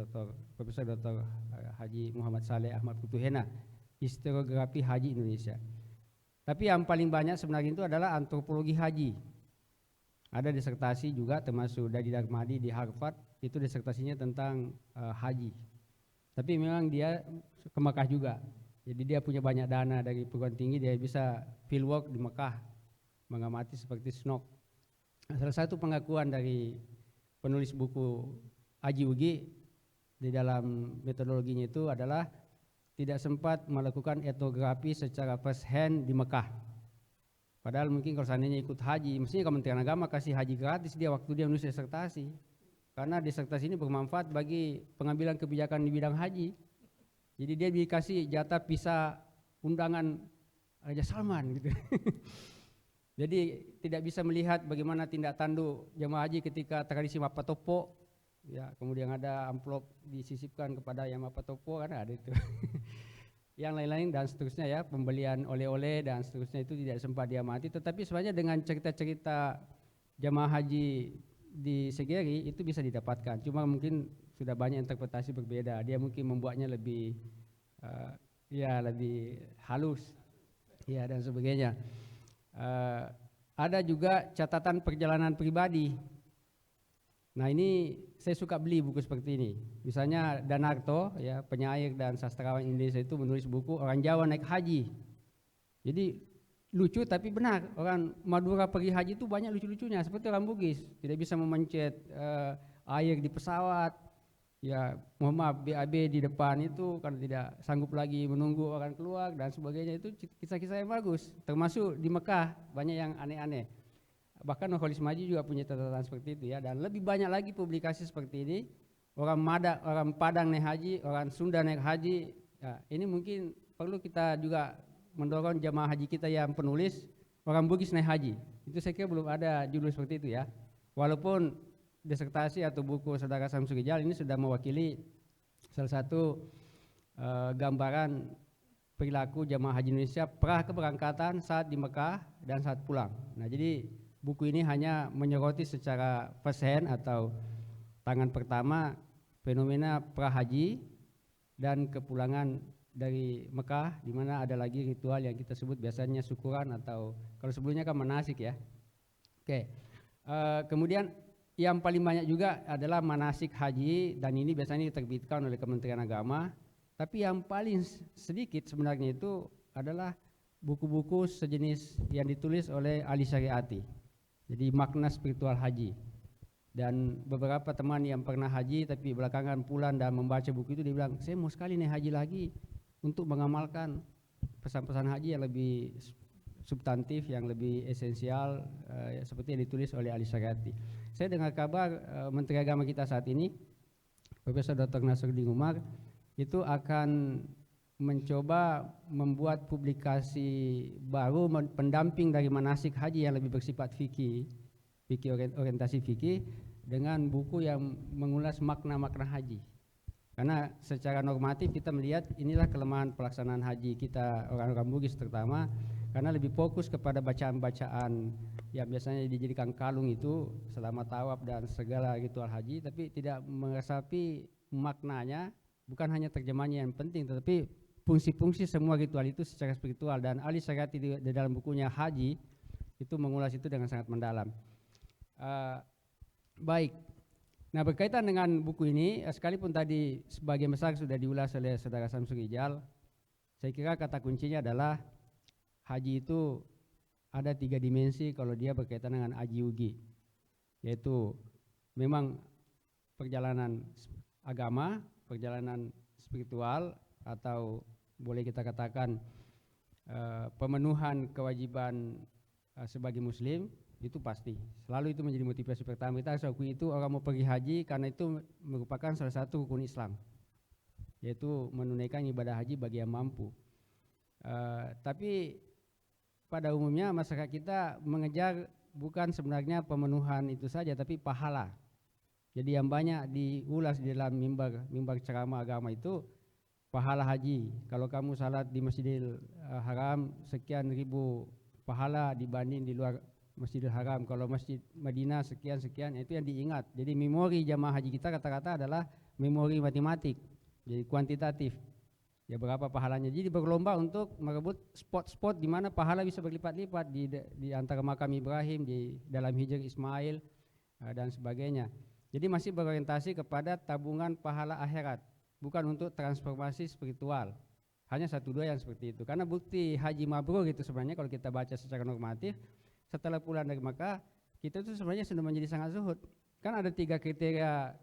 Profesor Dr. Haji Muhammad Saleh Ahmad Putuhena, Historiografi Haji Indonesia. Tapi yang paling banyak sebenarnya itu adalah antropologi haji. Ada disertasi juga termasuk dari Darmadi di Harvard, itu disertasinya tentang haji. Tapi memang dia ke Mekah juga. Jadi dia punya banyak dana dari perguruan tinggi, dia bisa fieldwork di Mekah, mengamati seperti Snok. Salah satu pengakuan dari penulis buku Haji Ugi di dalam metodologinya itu adalah tidak sempat melakukan etnografi secara first hand di Mekah. Padahal mungkin kalau seandainya ikut haji, mestinya Kementerian Agama kasih haji gratis dia waktu dia menulis disertasi. Karena disertasi ini bermanfaat bagi pengambilan kebijakan di bidang haji. Jadi dia dikasih jatah visa undangan Raja Salman gitu. Jadi tidak bisa melihat bagaimana tindak tanduk jemaah haji ketika tradisi Mapatopo, ya, kemudian ada amplop disisipkan kepada yang Mapatopo, kan ada itu. Yang lain-lain dan seterusnya ya, pembelian oleh-oleh dan seterusnya itu tidak sempat diamati. Tetapi sebenarnya dengan cerita-cerita jemaah haji di Segeri itu bisa didapatkan. Cuma mungkin sudah banyak interpretasi berbeda. Dia mungkin membuatnya lebih lebih halus, ya, dan sebagainya. Ada juga catatan perjalanan pribadi. Nah, ini saya suka beli buku seperti ini. Misalnya Danarto, ya, penyair dan sastrawan Indonesia itu menulis buku Orang Jawa Naik Haji. Jadi lucu tapi benar. Orang Madura pergi haji itu banyak lucu-lucunya. Seperti orang Bugis, tidak bisa memencet air di pesawat. Ya, mohon maaf, BAB di depan itu karena tidak sanggup lagi menunggu orang keluar dan sebagainya. Itu kisah-kisah yang bagus. Termasuk di Mekah banyak yang aneh-aneh. Bahkan Nurholis Maji juga punya catatan seperti itu ya. Dan lebih banyak lagi publikasi seperti ini. Orang Padang naik haji, orang Sunda naik haji. Ya, ini mungkin perlu kita juga mendorong jamaah haji kita yang penulis orang Bugis naik haji. Itu saya kira belum ada judul seperti itu ya. Walaupun disertasi atau buku Saudara Samsul Rijal ini sudah mewakili salah satu gambaran perilaku jamaah haji Indonesia pra keberangkatan, saat di Mekah dan saat pulang. Nah, jadi buku ini hanya menyoroti secara first hand atau tangan pertama fenomena pra haji dan kepulangan dari Mekah, di mana ada lagi ritual yang kita sebut biasanya syukuran atau kalau sebelumnya kan manasik ya. Oke. Kemudian yang paling banyak juga adalah manasik haji, dan ini biasanya diterbitkan oleh Kementerian Agama. Tapi yang paling sedikit sebenarnya itu adalah buku-buku sejenis yang ditulis oleh ahli syariati. Jadi makna spiritual haji. Dan beberapa teman yang pernah haji tapi belakangan pulang dan membaca buku itu, dia bilang, saya mau sekali nih haji lagi untuk mengamalkan pesan-pesan haji yang lebih substantif, yang lebih esensial, seperti yang ditulis oleh ahli syariati. Saya dengar kabar Menteri Agama kita saat ini, Profesor Dr. Nasruddin Umar, itu akan mencoba membuat publikasi baru pendamping dari manasik haji yang lebih bersifat fikih, orientasi fikih, dengan buku yang mengulas makna-makna haji. Karena secara normatif kita melihat inilah kelemahan pelaksanaan haji kita orang-orang Bugis terutama, karena lebih fokus kepada bacaan-bacaan yang biasanya dijadikan kalung itu selama tawaf dan segala ritual haji, tapi tidak meresapi maknanya. Bukan hanya terjemahnya yang penting, tetapi fungsi-fungsi semua ritual itu secara spiritual. Dan ahli syariati di dalam bukunya Haji itu mengulas itu dengan sangat mendalam. Baik, nah berkaitan dengan buku ini, sekalipun tadi sebagian besar sudah diulas oleh Saudara Samsul Rijal, saya kira kata kuncinya adalah haji itu ada 3 dimensi kalau dia berkaitan dengan haji ugi, yaitu memang perjalanan agama, perjalanan spiritual, atau boleh kita katakan pemenuhan kewajiban sebagai muslim, itu pasti. Selalu itu menjadi motivasi pertama kita. Saya akui itu orang mau pergi haji karena itu merupakan salah satu rukun Islam, yaitu menunaikan ibadah haji bagi yang mampu. Tapi pada umumnya masyarakat kita mengejar bukan sebenarnya pemenuhan itu saja, tapi pahala. Jadi yang banyak diulas di dalam mimbar ceramah agama itu pahala haji. Kalau kamu salat di Masjidil Haram sekian ribu pahala dibanding di luar Masjidil Haram. Kalau Masjid Madinah sekian, itu yang diingat. Jadi memori jamaah haji kita kata-kata adalah memori matematik, jadi kuantitatif. Ya berapa pahalanya. Jadi berlomba untuk merebut spot-spot di mana pahala bisa berlipat-lipat di antara makam Ibrahim, di dalam hijr Ismail dan sebagainya. Jadi masih berorientasi kepada tabungan pahala akhirat, bukan untuk transformasi spiritual. Hanya 1-2 yang seperti itu. Karena bukti haji mabrur itu sebenarnya kalau kita baca secara normatif, setelah pulang dari Makkah, kita itu sebenarnya sudah menjadi sangat zuhud. Kan ada 3 kriteria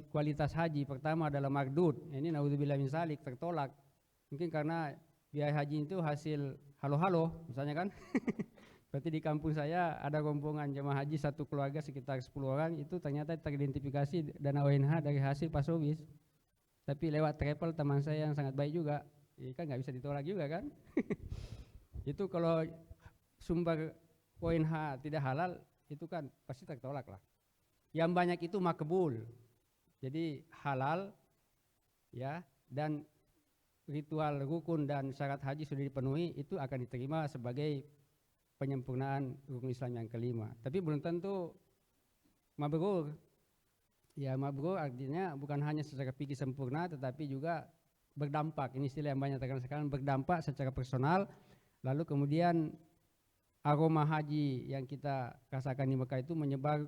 kualitas haji. Pertama adalah mardud. Ini naudzubillah min zalik, tertolak. Mungkin karena biaya haji itu hasil halo-halo, misalnya kan. Berarti di kampung saya ada rombongan jemaah haji satu keluarga sekitar 10 orang, itu ternyata teridentifikasi dana ONH dari hasil pasowis. Tapi lewat travel teman saya yang sangat baik juga, ya kan nggak bisa ditolak juga kan. Itu kalau sumber ONH tidak halal, itu kan pasti tertolak lah. Yang banyak itu makbul, jadi halal ya, dan ritual rukun dan syarat haji sudah dipenuhi, itu akan diterima sebagai penyempurnaan rukun Islam yang kelima. Tapi belum tentu mabrur. Ya mabrur artinya bukan hanya secara fikih sempurna, tetapi juga berdampak. Ini istilah yang banyak terkenal sekarang, berdampak secara personal. Lalu kemudian aroma haji yang kita rasakan di Mekah itu menyebar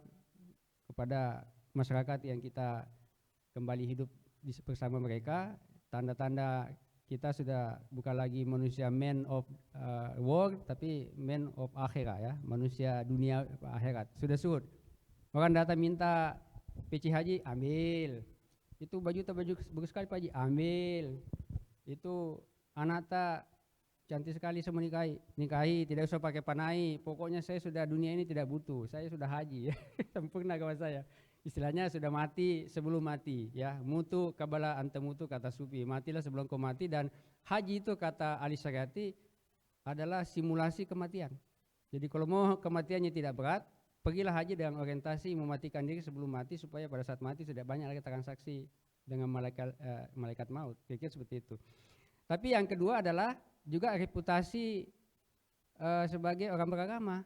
kepada masyarakat yang kita kembali hidup bersama mereka. Tanda-tanda kita sudah bukan lagi manusia man of world, tapi man of akhirat ya, manusia dunia akhirat. Sudah suhud. Orang datang minta peci haji, ambil. Itu baju bagus sekali Pak Haji, ambil. Itu anak tak cantik sekali saya nikahi, tidak usah pakai panai. Pokoknya saya sudah dunia ini tidak butuh, saya sudah haji. Sempurna kawan saya. Istilahnya sudah mati sebelum mati ya, mutu kabala antemutu kata sufi, matilah sebelum kau mati. Dan haji itu kata ahli syariati adalah simulasi kematian. Jadi kalau mau kematiannya tidak berat, pergilah haji dengan orientasi mematikan diri sebelum mati supaya pada saat mati tidak banyak lagi transaksi dengan malaikat maut. Kira-kira seperti itu. Tapi yang kedua adalah juga reputasi sebagai orang beragama.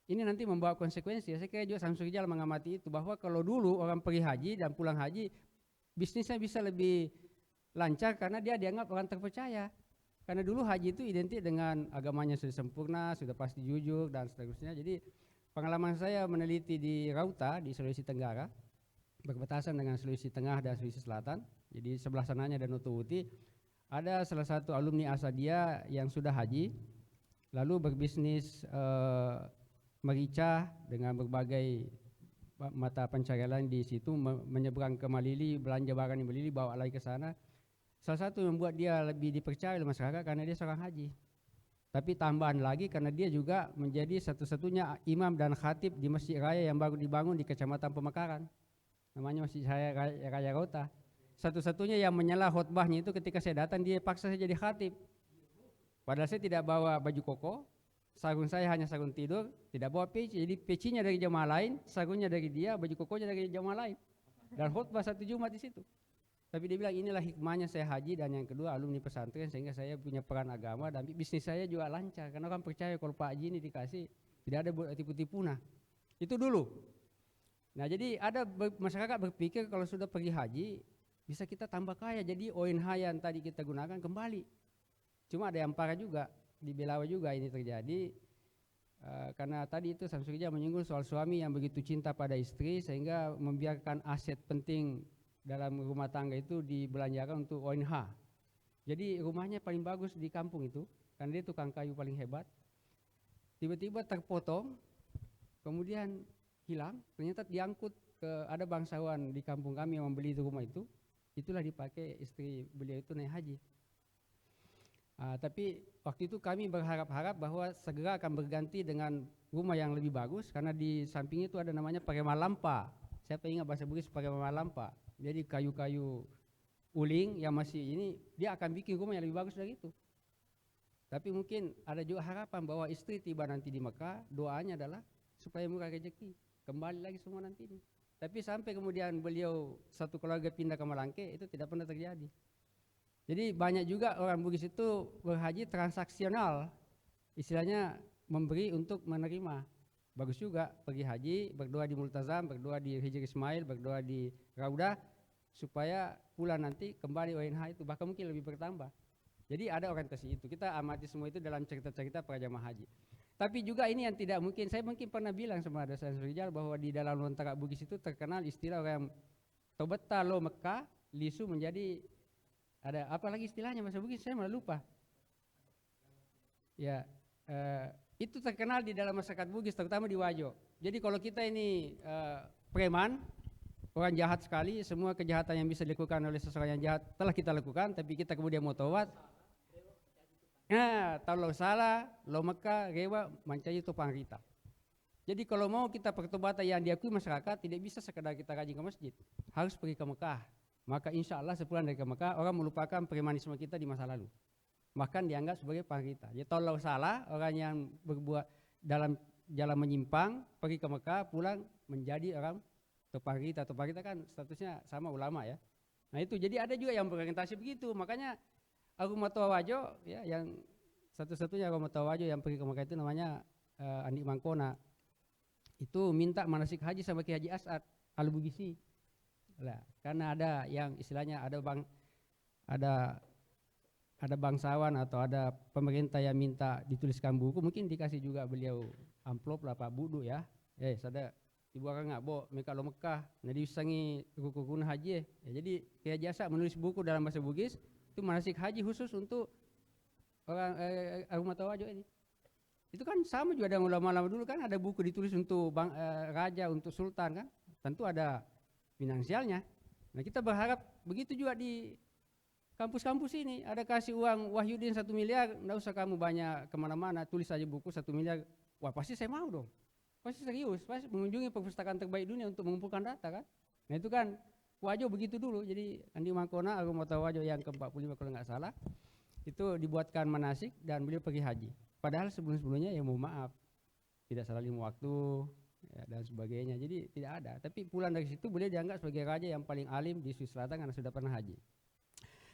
Ini nanti membawa konsekuensi. Saya kira juga Samsul Rijal mengamati itu, bahwa kalau dulu orang pergi haji dan pulang haji, bisnisnya bisa lebih lancar karena dia dianggap orang terpercaya. Karena dulu haji itu identik dengan agamanya sudah sempurna, sudah pasti jujur dan seterusnya. Jadi pengalaman saya meneliti di Rauta di Sulawesi Tenggara, berbatasan dengan Sulawesi Tengah dan Sulawesi Selatan. Jadi sebelah sananya Danau Tobuti, ada salah satu alumni Asadia yang sudah haji, lalu berbisnis merica dengan berbagai mata pencarian lain di situ, menyeberang ke Malili, belanja barang di Malili, bawa lagi ke sana. Salah satu yang membuat dia lebih dipercaya oleh masyarakat karena dia seorang haji. Tapi tambahan lagi karena dia juga menjadi satu-satunya imam dan khatib di masjid raya yang baru dibangun di Kecamatan Pemekaran. Namanya Masjid Raya Rauta. Satu-satunya yang menyela khutbahnya itu ketika saya datang dia paksa saya jadi khatib. Padahal saya tidak bawa baju koko, sarung saya hanya sarung tidur, tidak bawa peci. Jadi pecinya dari jamaah lain, sarungnya dari dia, baju kokonya dari jamaah lain. Dan khutbah satu Jumat di situ. Tapi dia bilang inilah hikmahnya saya haji, dan yang kedua alumni pesantren sehingga saya punya peran agama dan bisnis saya juga lancar karena orang percaya kalau Pak Haji ini dikasih tidak ada tipu-tipu. Nah itu dulu. Nah jadi ada masyarakat berpikir kalau sudah pergi haji bisa kita tambah kaya, jadi ONH yang tadi kita gunakan kembali. Cuma ada yang parah juga, di Belawa juga ini terjadi karena tadi itu Samsul Rijal menyinggung soal suami yang begitu cinta pada istri sehingga membiarkan aset penting dalam rumah tangga itu dibelanjakan untuk ONH. Jadi rumahnya paling bagus di kampung itu, karena dia tukang kayu paling hebat. Tiba-tiba terpotong, kemudian hilang, ternyata diangkut ke ada bangsawan di kampung kami yang membeli itu rumah itu, itulah dipakai istri beliau itu naik haji. Tapi waktu itu kami berharap-harap bahwa segera akan berganti dengan rumah yang lebih bagus, karena di samping itu ada namanya Parema Lampa. Siapa ingat bahasa Bugis Parema Lampa? Jadi kayu-kayu uling yang masih ini, dia akan bikin rumah yang lebih bagus dari itu. Tapi mungkin ada juga harapan bahwa istri tiba nanti di Mekah, doanya adalah supaya murah rezeki, kembali lagi semua nanti ini. Tapi sampai kemudian beliau satu keluarga pindah ke Malangke, itu tidak pernah terjadi. Jadi banyak juga orang Bugis itu berhaji transaksional, istilahnya memberi untuk menerima. Bagus juga pergi haji, berdoa di Multazam, berdoa di Hijri Ismail, berdoa di Raudah, supaya pulang nanti kembali ONH itu, bahkan mungkin lebih bertambah. Jadi ada orientasi itu, kita amati semua itu dalam cerita-cerita para jamaah haji. Tapi juga ini yang tidak mungkin, saya mungkin pernah bilang sama Samsul Rijal bahwa di dalam lontara Bugis itu terkenal istilah orang Tobeta lo Mekah, lisu menjadi, ada apa lagi istilahnya bahasa Bugis, saya malah lupa. Ya, itu terkenal di dalam masyarakat Bugis, terutama di Wajo. Jadi kalau kita ini preman, orang jahat sekali, semua kejahatan yang bisa dilakukan oleh seseorang yang jahat telah kita lakukan, tapi kita kemudian mau taubat. Nah, kalau salah, lo Mekah, rewa, mancai itu pangrita. Jadi kalau mau kita pertobatan yang diakui masyarakat, tidak bisa sekedar kita rajin ke masjid, harus pergi ke Mekah. Maka insya Allah sepulang dari ke Mekah, orang melupakan premanisme kita di masa lalu. Bahkan dianggap sebagai pangrita. Jadi kalau salah, orang yang berbuat dalam jalan menyimpang, pergi ke Mekah, pulang menjadi orang pangrita. Pangrita kan statusnya sama ulama ya. Nah itu, jadi ada juga yang berorientasi begitu. Makanya Arumatua Wajo, ya, yang satu-satunya Arumatua Wajo yang pergi ke Mekah itu namanya Andi Mangkona. Itu minta manasik haji sama Ki Haji As'ad Al-Bugisi. Lah, karena ada yang istilahnya ada bangsawan atau ada pemerintah yang minta dituliskan buku, mungkin dikasih juga beliau amplop lah Pak Budu ya. Sada ibu orang ngabo mereka lo Mekah, nadi usangi rukun haji ya. Jadi Ki Haji As'ad menulis buku dalam bahasa Bugis itu manasik haji khusus untuk orang Arumatua Wajo ini. Itu kan sama juga dengan ulama-ulama dulu kan, ada buku ditulis untuk raja, untuk sultan kan, tentu ada finansialnya. Nah kita berharap begitu juga di kampus-kampus ini, ada kasih uang Wahyudin 1 miliar, enggak usah kamu banyak kemana-mana, tulis aja buku 1 miliar, wah pasti saya mau dong, pasti serius, pasti mengunjungi perpustakaan terbaik dunia untuk mengumpulkan data kan. Nah itu kan Wajo begitu dulu, jadi Andi Mangkona Arumatua Wajo yang ke-45 kalau nggak salah, itu dibuatkan manasik dan beliau pergi haji. Padahal sebelum-sebelumnya ya mohon maaf, tidak salah 5 waktu ya, dan sebagainya. Jadi tidak ada. Tapi pulang dari situ beliau dianggap sebagai raja yang paling alim di Sulawesi Selatan karena sudah pernah haji.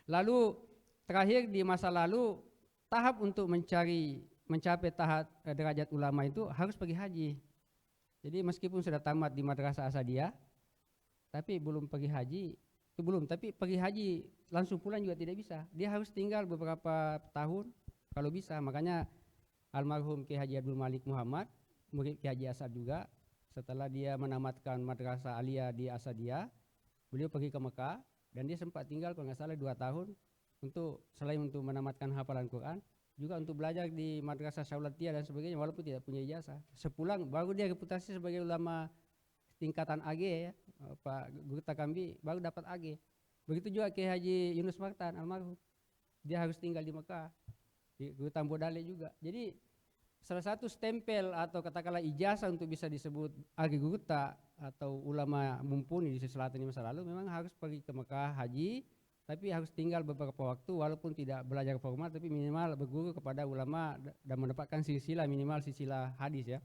Lalu terakhir di masa lalu tahap untuk mencapai tahap derajat ulama itu harus pergi haji. Jadi meskipun sudah tamat di Madrasah Asadiyah, tapi belum pergi haji, itu belum. Tapi pergi haji langsung pulang juga tidak bisa. Dia harus tinggal beberapa tahun kalau bisa. Makanya almarhum Ki Haji Abdul Malik Muhammad, murid Ki Haji Asad juga, setelah dia menamatkan Madrasah Aliyah di Asadiyah, beliau pergi ke Mekah dan dia sempat tinggal kalau nggak salah 2 tahun untuk selain untuk menamatkan hafalan Quran, juga untuk belajar di Madrasah Syaulatiyah dan sebagainya walaupun tidak punya ijazah. Sepulang baru dia reputasi sebagai ulama tingkatan AG ya, Pak Guru Takambi baru dapat AG. Begitu juga Kiai Haji Yunus Martan almarhum. Dia harus tinggal di Mekah. Di Guru Tambodale juga. Jadi salah satu stempel atau katakanlah ijazah untuk bisa disebut AG Guruta atau ulama mumpuni di Sulawesi Selatan di masa lalu memang harus pergi ke Mekah haji, tapi harus tinggal beberapa waktu walaupun tidak belajar formal tapi minimal berguru kepada ulama dan mendapatkan silsilah minimal silsilah hadis ya.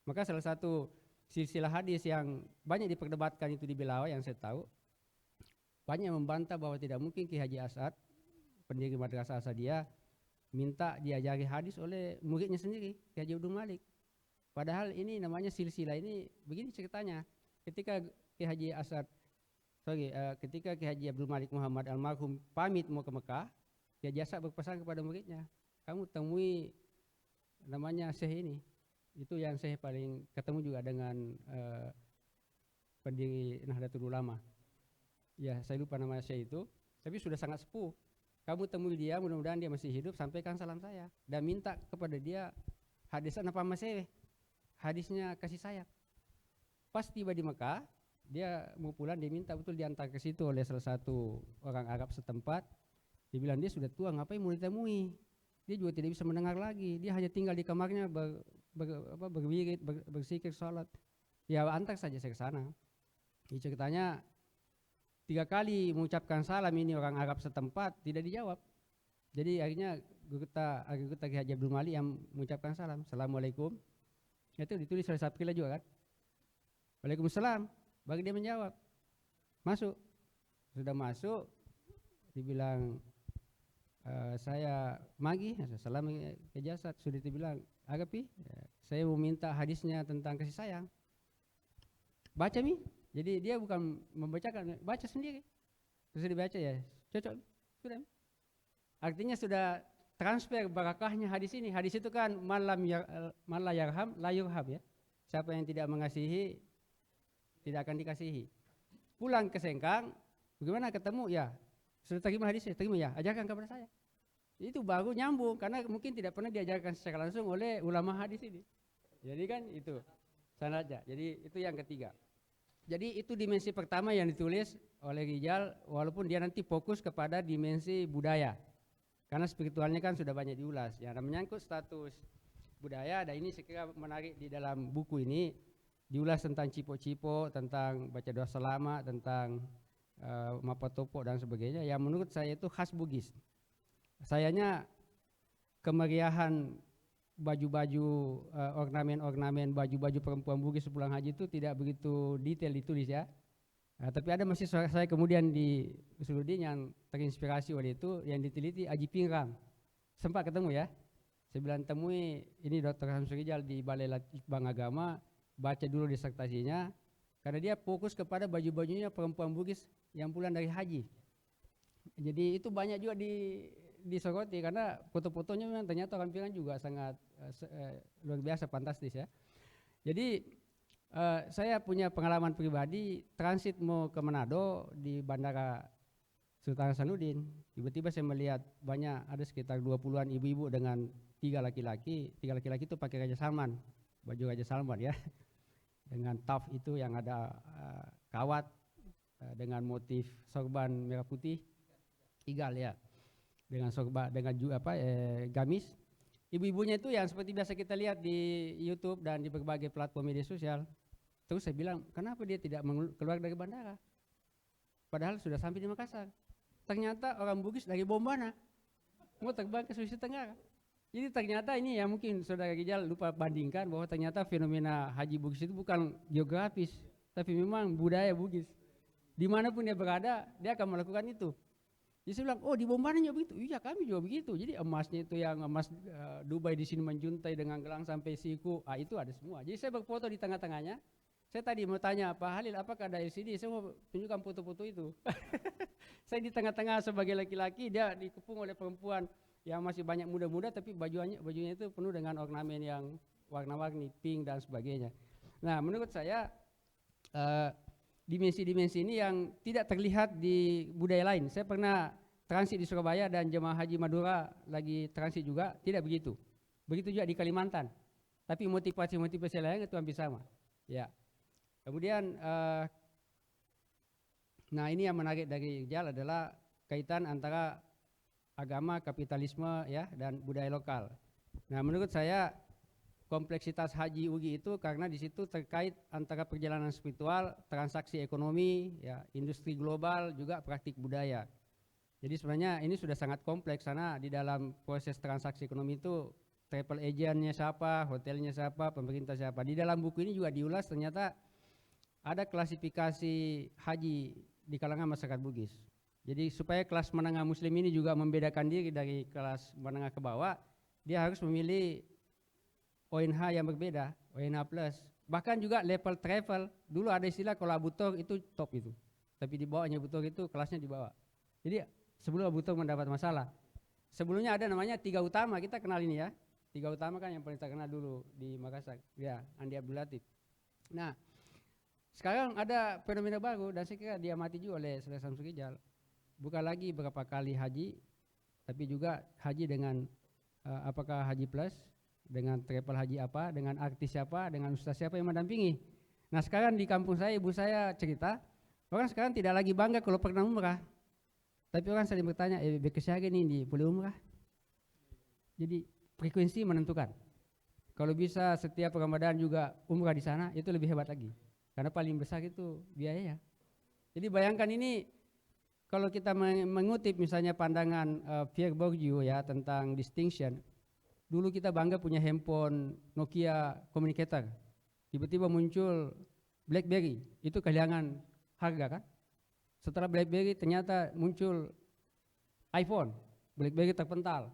Maka salah satu silsilah hadis yang banyak diperdebatkan itu di Belawa yang saya tahu banyak membantah bahwa tidak mungkin Ki Haji Asad pendiri Madrasah Asadiyah minta diajari hadis oleh muridnya sendiri Ki Haji Abdul Malik. Padahal ini namanya silsilah ini begini ceritanya. Ketika Ki Haji Asad ketika Ki Haji Abdul Malik Muhammad almarhum pamit mau ke Mekah, Ki Haji Asad berpesan kepada muridnya, kamu temui namanya Syekh ini. Itu yang saya paling ketemu juga dengan pendiri Nahdlatul Ulama. Ya, saya lupa nama Syekh itu, tapi sudah sangat sepuh. Kamu temui dia, mudah-mudahan dia masih hidup, sampaikan salam saya dan minta kepada dia hadisnya apa masih hadisnya kasih sayang. Pas tiba di Mekah, dia mau pulang, dia minta betul diantar ke situ oleh salah satu orang Arab setempat. Dia bilang dia sudah tua, ngapain mau ditemui? Dia juga tidak bisa mendengar lagi. Dia hanya tinggal di kamarnya berwirid, berzikir, sholat. Ya antar saja saya ke sana. Ini ceritanya 3 kali mengucapkan salam ini orang Arab setempat tidak dijawab. Jadi akhirnya Guru Ki Haji Abdul Malik yang mengucapkan salam. Assalamualaikum. Itu ditulis oleh Sapkila juga kan. Waalaikumsalam. Baru dia menjawab, masuk. Sudah masuk, dibilang saya Magi, salam ke jasad. Sudah dibilang, Agapi, saya mau minta hadisnya tentang kasih sayang. Baca Mi. Jadi dia bukan membacakan, baca sendiri. Terus dibaca ya, cocok. Sudah. Artinya sudah transfer barakahnya hadis ini. Hadis itu kan malam la yarham la yurham ya. Siapa yang tidak mengasihi tidak akan dikasihi. Pulang ke Sengkang, bagaimana ketemu? Ya, sudah terima hadisnya, terima ya, ajarkan kepada saya. Itu baru nyambung, karena mungkin tidak pernah diajarkan secara langsung oleh ulama hadis ini. Jadi kan itu, sanadnya. Jadi itu yang ketiga. Jadi itu dimensi pertama yang ditulis oleh Rijal, walaupun dia nanti fokus kepada dimensi budaya. Karena spiritualnya kan sudah banyak diulas. Yang menyangkut status budaya, dan ini saya kira menarik di dalam buku ini, diulas tentang cipo-cipo, tentang baca doa selama, tentang mapatopo dan sebagainya yang menurut saya itu khas Bugis. Sayanya kemeriahan baju-baju ornamen-ornamen baju-baju perempuan Bugis sepulang haji itu tidak begitu detail ditulis ya. Tapi ada masih saya kemudian di Usuludin yang terinspirasi oleh itu yang diteliti Aji Pingrang. Sempat ketemu ya. Saya bilang temui ini Dr. Hamsul Rijal di Balai Litbang Agama, baca dulu disertasinya karena dia fokus kepada baju-bajunya perempuan Bugis yang pulang dari haji. Jadi itu banyak juga disoroti karena foto-fotonya memang ternyata orang bilang juga sangat luar biasa fantastis ya. Jadi saya punya pengalaman pribadi transit mau ke Manado di Bandara Sultan Hasanuddin. Tiba-tiba saya melihat banyak ada sekitar 20-an ibu-ibu dengan 3 laki-laki. 3 laki-laki itu pakai Raja Salman, baju Raja Salman ya. Dengan taf itu yang ada kawat dengan motif sorban merah putih igal ya, dengan sorban dengan gamis. Ibu-ibunya itu yang seperti biasa kita lihat di YouTube dan di berbagai platform media sosial. Terus saya bilang, kenapa dia tidak keluar dari bandara? Padahal sudah sampai di Makassar. Ternyata orang Bugis dari Bombana mau terbang ke Sulawesi Tenggara. Jadi ternyata ini ya mungkin Saudara Rijal lupa bandingkan bahwa ternyata fenomena Haji Bugis itu bukan geografis, tapi memang budaya Bugis. Dimanapun dia berada, dia akan melakukan itu. Jadi saya bilang, oh di Bombardier juga begitu. Iya kami juga begitu. Jadi emasnya itu yang emas Dubai di sini menjuntai dengan gelang sampai siku, itu ada semua. Jadi saya berfoto di tengah-tengahnya. Saya tadi mau tanya Pak Halil, apakah ada LCD? Saya mau tunjukkan foto-foto itu. Saya di tengah-tengah sebagai laki-laki, dia dikepung oleh perempuan yang masih banyak muda-muda, tapi bajunya itu penuh dengan ornamen yang warna-warni, pink dan sebagainya. Nah, menurut saya dimensi-dimensi ini yang tidak terlihat di budaya lain. Saya pernah transit di Surabaya dan jemaah haji Madura lagi transit juga, tidak begitu. Begitu juga di Kalimantan. Tapi motivasi lain itu hampir sama. Ya. Kemudian nah ini yang menarik dari Rijal adalah kaitan antara agama, kapitalisme ya dan budaya lokal. Nah, menurut saya kompleksitas haji UGI itu karena di situ terkait antara perjalanan spiritual, transaksi ekonomi, ya, industri global, juga praktik budaya. Jadi sebenarnya ini sudah sangat kompleks karena di dalam proses transaksi ekonomi itu travel agentnya siapa, hotelnya siapa, pemerintah siapa. Di dalam buku ini juga diulas ternyata ada klasifikasi haji di kalangan masyarakat Bugis. Jadi supaya kelas menengah muslim ini juga membedakan diri dari kelas menengah ke bawah, dia harus memilih ONH yang berbeda, ONH plus. Bahkan juga level travel, dulu ada istilah kalau Abu Tor itu top itu. Tapi di bawahnya Abu Tor itu kelasnya di bawah. Jadi sebelum Abu Tor mendapat masalah. Sebelumnya ada namanya 3 utama, kita kenal ini ya. 3 utama kan yang paling terkenal dulu di Makassar. Ya, Andi Abdul Latif. Nah, sekarang ada fenomena baru dan saya kira dia mati juga oleh Saudara Samsul Rijal. Bukan lagi berapa kali haji, tapi juga haji dengan apakah haji plus, dengan travel haji apa, dengan artis siapa, dengan ustaz siapa yang mendampingi. Nah sekarang di kampung saya, ibu saya cerita, orang sekarang tidak lagi bangga kalau pernah umrah. Tapi orang sering bertanya, bekesiaga ini boleh umrah? Jadi frekuensi menentukan. Kalau bisa setiap Ramadan juga umrah di sana, itu lebih hebat lagi. Karena paling besar itu biayanya. Jadi bayangkan ini, kalau kita mengutip misalnya pandangan Pierre Bourdieu ya tentang distinction. Dulu kita bangga punya handphone Nokia communicator. Tiba-tiba muncul BlackBerry, itu kehilangan harga kan? Setelah BlackBerry ternyata muncul iPhone, BlackBerry terpental.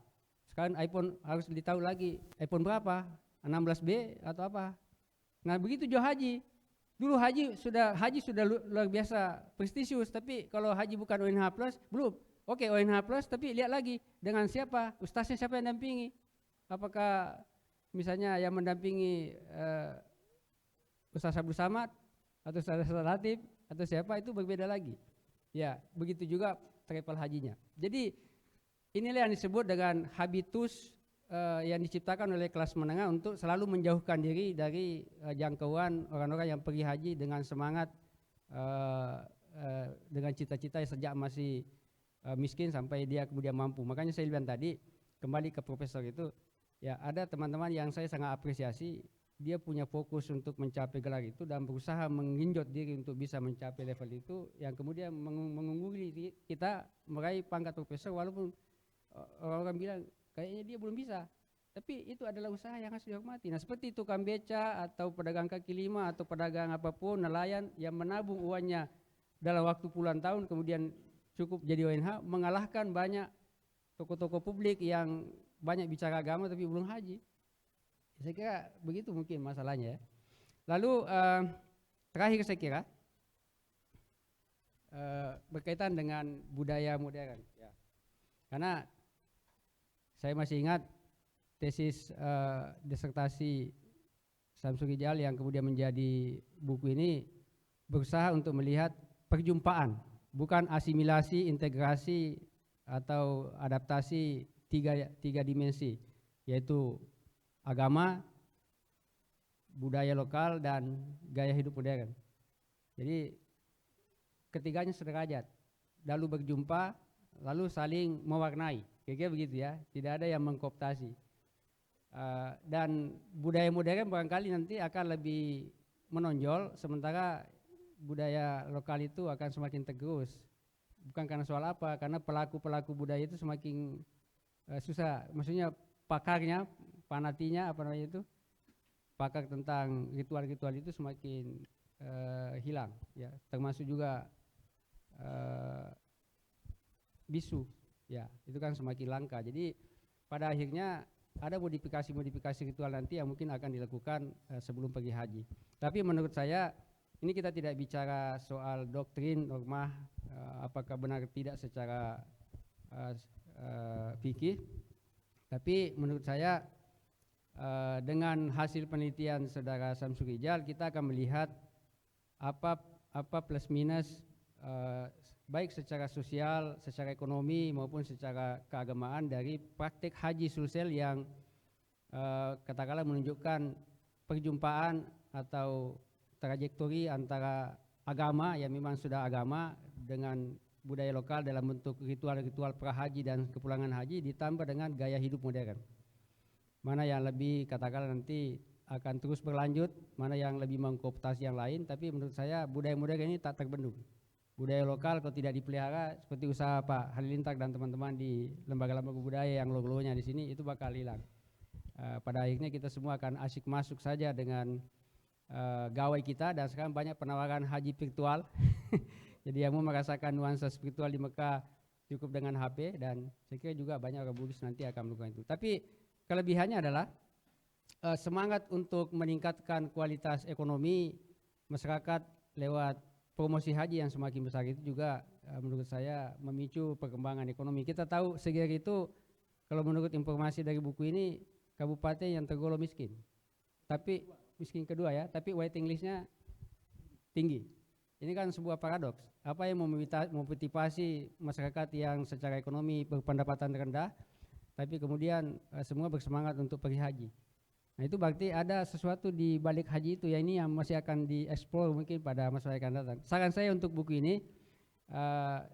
Sekarang iPhone harus ditahu lagi, iPhone berapa? 16B atau apa? Nah begitu juga haji. Dulu haji sudah luar biasa prestisius, tapi kalau haji bukan ONH plus, belum. Oke, ONH plus, tapi lihat lagi dengan siapa, ustaznya siapa yang dampingi. Apakah misalnya yang mendampingi Ustaz Abdul Samad atau Ustaz Latif atau siapa, itu berbeda lagi. Ya, begitu juga travel hajinya. Jadi inilah yang disebut dengan habitus yang diciptakan oleh kelas menengah untuk selalu menjauhkan diri dari jangkauan orang-orang yang pergi haji dengan semangat, dengan cita-cita sejak masih miskin sampai dia kemudian mampu. Makanya saya bilang tadi, kembali ke profesor itu, ya ada teman-teman yang saya sangat apresiasi, dia punya fokus untuk mencapai gelar itu dan berusaha menginjot diri untuk bisa mencapai level itu, yang kemudian mengungguli kita meraih pangkat profesor walaupun orang-orang bilang kayaknya dia belum bisa. Tapi itu adalah usaha yang harus dihormati. Nah seperti tukang beca atau pedagang kaki lima atau pedagang apapun, nelayan yang menabung uangnya dalam waktu puluhan tahun kemudian cukup jadi ONH, mengalahkan banyak tokoh-tokoh publik yang banyak bicara agama tapi belum haji. Saya kira begitu mungkin masalahnya ya. Lalu terakhir saya kira berkaitan dengan budaya modern ya. Karena saya masih ingat tesis disertasi Samsul Rijal yang kemudian menjadi buku ini berusaha untuk melihat perjumpaan, bukan asimilasi, integrasi atau adaptasi tiga dimensi, yaitu agama, budaya lokal, dan gaya hidup modern. Jadi ketiganya sederajat, lalu berjumpa, lalu saling mewarnai. Kira-kira begitu ya, tidak ada yang mengkooptasi. Dan budaya modern barangkali nanti akan lebih menonjol, sementara budaya lokal itu akan semakin tergerus. Bukan karena soal apa, karena pelaku-pelaku budaya itu semakin susah. Maksudnya pakarnya, panatinya apa namanya itu, pakar tentang ritual-ritual itu semakin hilang, ya. Termasuk juga bisu, ya, itu kan semakin langka. Jadi pada akhirnya ada modifikasi-modifikasi ritual nanti yang mungkin akan dilakukan sebelum pergi haji. Tapi menurut saya ini kita tidak bicara soal doktrin, norma, apakah benar tidak secara fikih. Tapi menurut saya dengan hasil penelitian saudara Samsul Rijal, kita akan melihat apa plus minus baik secara sosial, secara ekonomi maupun secara keagamaan dari praktek haji sulsel yang katakanlah menunjukkan perjumpaan atau trajektori antara agama yang memang sudah agama dengan budaya lokal dalam bentuk ritual-ritual prahaji dan kepulangan haji ditambah dengan gaya hidup modern. Mana yang lebih katakanlah nanti akan terus berlanjut, mana yang lebih mengkooptasi yang lain, tapi menurut saya budaya modern ini tak terbendung. Budaya lokal kalau tidak dipelihara seperti usaha Pak Halilintar dan teman-teman di lembaga-lembaga budaya yang logo-logonya di sini itu bakal hilang. Pada akhirnya kita semua akan asyik masuk saja dengan gawai kita, dan sekarang banyak penawaran haji virtual. Jadi yang mau merasakan nuansa spiritual di Mekah cukup dengan HP, dan saya kira juga banyak orang Bugis nanti akan melakukan itu. Tapi kelebihannya adalah semangat untuk meningkatkan kualitas ekonomi masyarakat lewat promosi haji yang semakin besar itu juga menurut saya memicu perkembangan ekonomi. Kita tahu Seger itu kalau menurut informasi dari buku ini kabupaten yang tergolong miskin. Tapi miskin kedua ya, tapi waiting listnya tinggi. Ini kan sebuah paradoks. Apa yang memotivasi masyarakat yang secara ekonomi berpendapatan rendah, tapi kemudian semua bersemangat untuk pergi haji. Nah itu berarti ada sesuatu di balik haji itu, ya ini yang masih akan dieksplor mungkin pada masa yang akan datang. Saran saya untuk buku ini,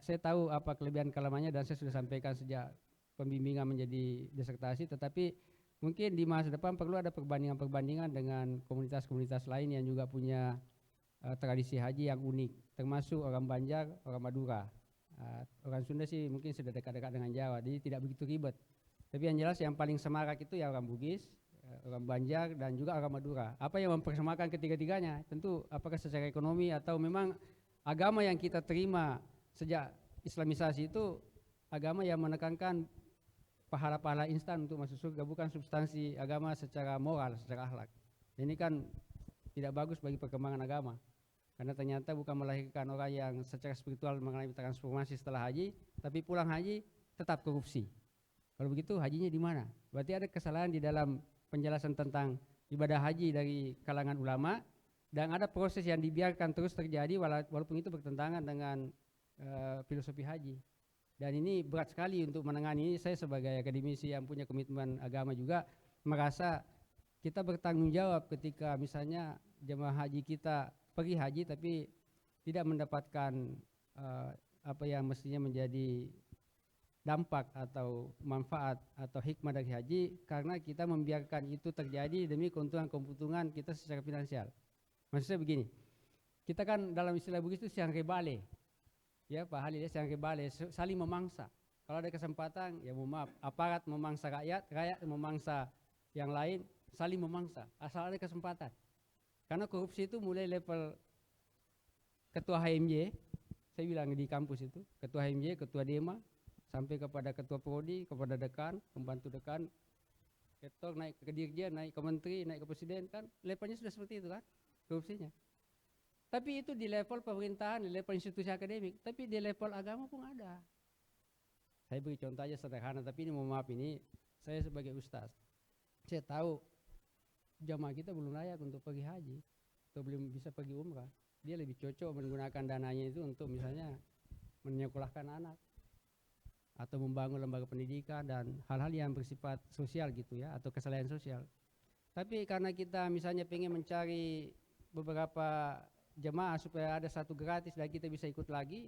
saya tahu apa kelebihan kelemahannya dan saya sudah sampaikan sejak pembimbingan menjadi disertasi, tetapi mungkin di masa depan perlu ada perbandingan-perbandingan dengan komunitas-komunitas lain yang juga punya tradisi haji yang unik, termasuk orang Banjar, orang Madura. Orang Sunda sih mungkin sudah dekat-dekat dengan Jawa, jadi tidak begitu ribet. Tapi yang jelas yang paling semarak itu ya orang Bugis, orang Banjar, dan juga orang Madura. Apa yang mempersamakan ketiga-tiganya? Tentu apakah secara ekonomi atau memang agama yang kita terima sejak Islamisasi itu agama yang menekankan pahala-pahala instan untuk masuk surga, bukan substansi agama secara moral, secara akhlak. Ini kan tidak bagus bagi perkembangan agama, karena ternyata bukan melahirkan orang yang secara spiritual mengalami transformasi setelah haji, tapi pulang haji tetap korupsi. Kalau begitu hajinya di mana? Berarti ada kesalahan di dalam penjelasan tentang ibadah haji dari kalangan ulama, dan ada proses yang dibiarkan terus terjadi walaupun itu bertentangan dengan filosofi haji. Dan ini berat sekali untuk menangani. Saya sebagai akademisi yang punya komitmen agama juga merasa kita bertanggung jawab ketika misalnya jemaah haji kita pergi haji tapi tidak mendapatkan apa yang mestinya menjadi dampak atau manfaat atau hikmah dari haji, karena kita membiarkan itu terjadi demi keuntungan-keuntungan kita secara finansial. Maksud saya begini, kita kan dalam istilah Bugis itu siang rebale, ya Pak Halil, ya siang rebale, saling memangsa. Kalau ada kesempatan, ya mohon maaf, aparat memangsa rakyat, rakyat memangsa yang lain, saling memangsa, asal ada kesempatan. Karena korupsi itu mulai level ketua HMJ, saya bilang di kampus itu, ketua HMJ, ketua DEMA, sampai kepada ketua prodi, kepada dekan, pembantu dekan, rektor, naik ke dirjen, naik ke menteri, naik ke presiden, kan levelnya sudah seperti itu kan, korupsinya. Tapi itu di level pemerintahan, di level institusi akademik, tapi di level agama pun ada. Saya beri contoh aja sederhana, tapi ini mohon maaf, ini saya sebagai ustaz, saya tahu jamaah kita belum layak untuk pergi haji atau belum bisa pergi umrah. Dia lebih cocok menggunakan dananya itu untuk misalnya menyekolahkan anak atau membangun lembaga pendidikan dan hal-hal yang bersifat sosial gitu ya, atau kesalahan sosial. Tapi karena kita misalnya pengen mencari beberapa jemaah supaya ada satu gratis dan kita bisa ikut lagi,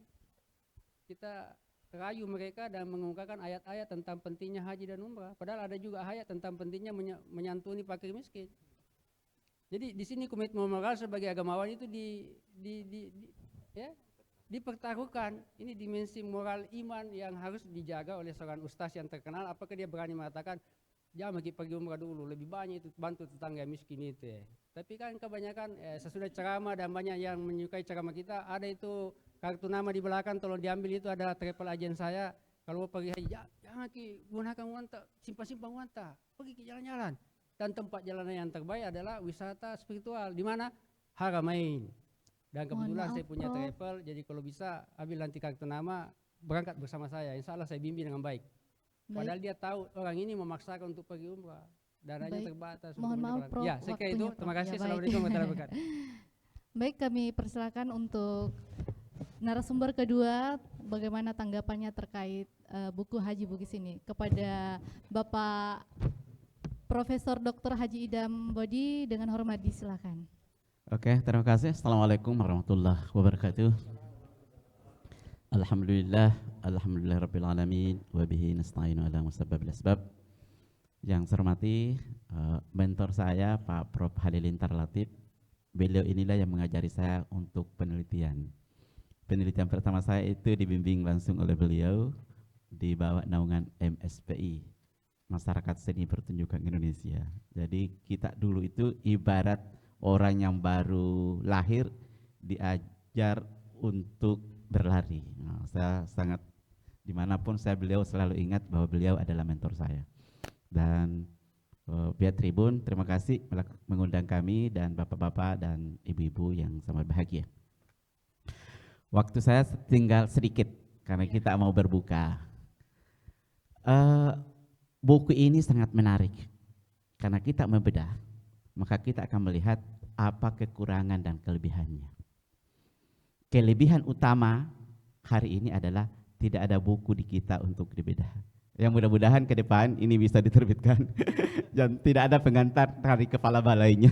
kita rayu mereka dan mengungkapkan ayat-ayat tentang pentingnya haji dan umrah. Padahal ada juga ayat tentang pentingnya menyantuni fakir miskin. Jadi di sini komitmen moral sebagai agamawan itu dipertaruhkan. Ini dimensi moral iman yang harus dijaga oleh seorang ustaz yang terkenal. Apakah dia berani mengatakan jangan pergi umrah dulu, lebih banyak itu bantu tetangga miskin itu ya. Tapi kan kebanyakan sesudah ceramah dan banyak yang menyukai ceramah kita, ada itu kartu nama di belakang, tolong diambil, itu ada travel agent saya. Kalau mau pergi haji, jangan gunakan uang tak, simpan uang tak, pergi ke jalan-jalan. Dan tempat jalan yang terbaik adalah wisata spiritual, di mana Haramain. Dan kebetulan saya punya travel, jadi kalau bisa ambil nanti kartu nama, berangkat bersama saya. Insya Allah saya bimbing dengan baik. Padahal dia tahu orang ini memaksakan untuk pergi umrah, dananya terbatas. Mohon maaf Prof, ya, saya kira itu. Terima kasih. Assalamualaikum warahmatullahi wabarakatuh. Baik, kami persilakan untuk narasumber kedua, bagaimana tanggapannya terkait buku Haji Bugis ini kepada Bapak Profesor Dr. Haji Idam Bodi, dengan hormat disilakan. Oke, terima kasih. Assalamualaikum warahmatullahi wabarakatuh. Alhamdulillah rabbil alamin wa bihi nasta'inu ala musabbabil asbab. Yang saya hormati mentor saya Pak Prof Halilintar Latif. Beliau inilah yang mengajari saya untuk penelitian. Penelitian pertama saya itu dibimbing langsung oleh beliau di bawah naungan MSPI, Masyarakat Seni Pertunjukan Indonesia. Jadi kita dulu itu ibarat orang yang baru lahir diajar untuk berlari. Nah, saya sangat dimanapun beliau selalu ingat bahwa beliau adalah mentor saya. Dan pihak Tribun, terima kasih mengundang kami dan bapak-bapak dan ibu-ibu yang sangat bahagia. Waktu saya tinggal sedikit karena kita mau berbuka. Buku ini sangat menarik karena kita membedah, maka kita akan melihat apa kekurangan dan kelebihannya. Kelebihan utama hari ini adalah tidak ada buku di kita untuk dibedah. Yang mudah-mudahan ke depan ini bisa diterbitkan dan tidak ada pengantar dari kepala balainya.